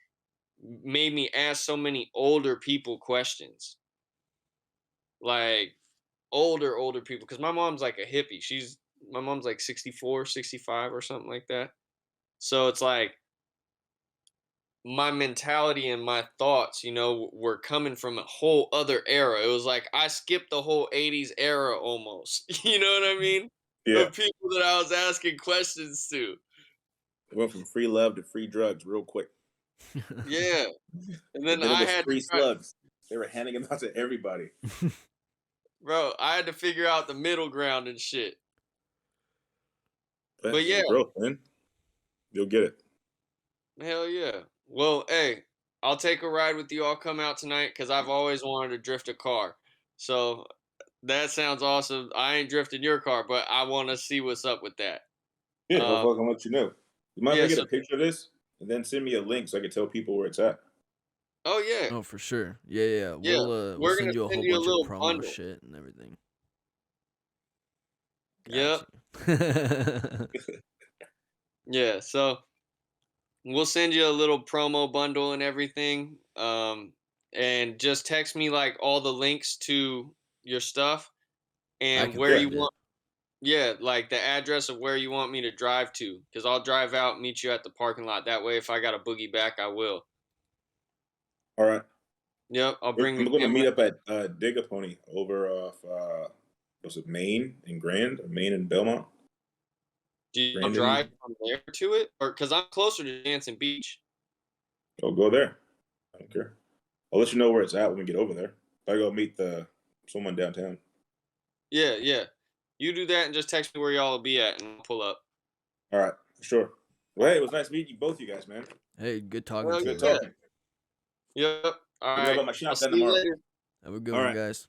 made me ask so many older people questions. Like older people, because my mom's like a hippie. My mom's like 64, 65 or something like that. So it's like my mentality and my thoughts, were coming from a whole other era. It was like I skipped the whole 80s era almost. You know what I mean? Yeah. Of people that I was asking questions to. It went from free love to free drugs real quick. Yeah. And then And then it I was had to free try, slugs. They were handing them out to everybody. bro, I had to figure out the middle ground and shit. But It's yeah, growth, man. You'll get it. hell yeah. Well, hey, I'll take a ride with you. I'll come out tonight because I've always wanted to drift a car. So that sounds awesome. I ain't drifting your car, but I want to see what's up with that. Yeah, I'll Uh, fucking let you know. You mind if I yeah. get So, a picture of this and then send me a link so I can tell people where it's at? oh yeah, Oh, for sure. Yeah. yeah. We'll We're send gonna you a send whole you a bunch of little promo bundle. shit and everything. Got Yep. you. Yeah. So we'll send you a little promo bundle and everything. And just text me like all the links to your stuff I and can where you find it. want. Yeah, like the address of where you want me to drive to, because I'll drive out, meet you at the parking lot. That way, if I got to boogie back, I will. All right. Yep, I'll bring I'm the going to camera. meet up at Dig-A-Pony over off, was it Maine and Grand? Or Maine and Belmont? Do you Grandin. drive from there to it, or because I'm closer to Jansen Beach? I'll go there. I don't care. I'll let you know where it's at when we get over there. I go meet someone downtown. Yeah, yeah. You do that and just text me where y'all will be at, and I'll pull up. All right, sure. Well, hey, it was nice meeting you, both you guys, man. Hey, good talking Well, to Good you, man. yeah. talking. Yep. All Let me know right. about my I'll shotgun see you tomorrow. later. Have a good All one, right. guys.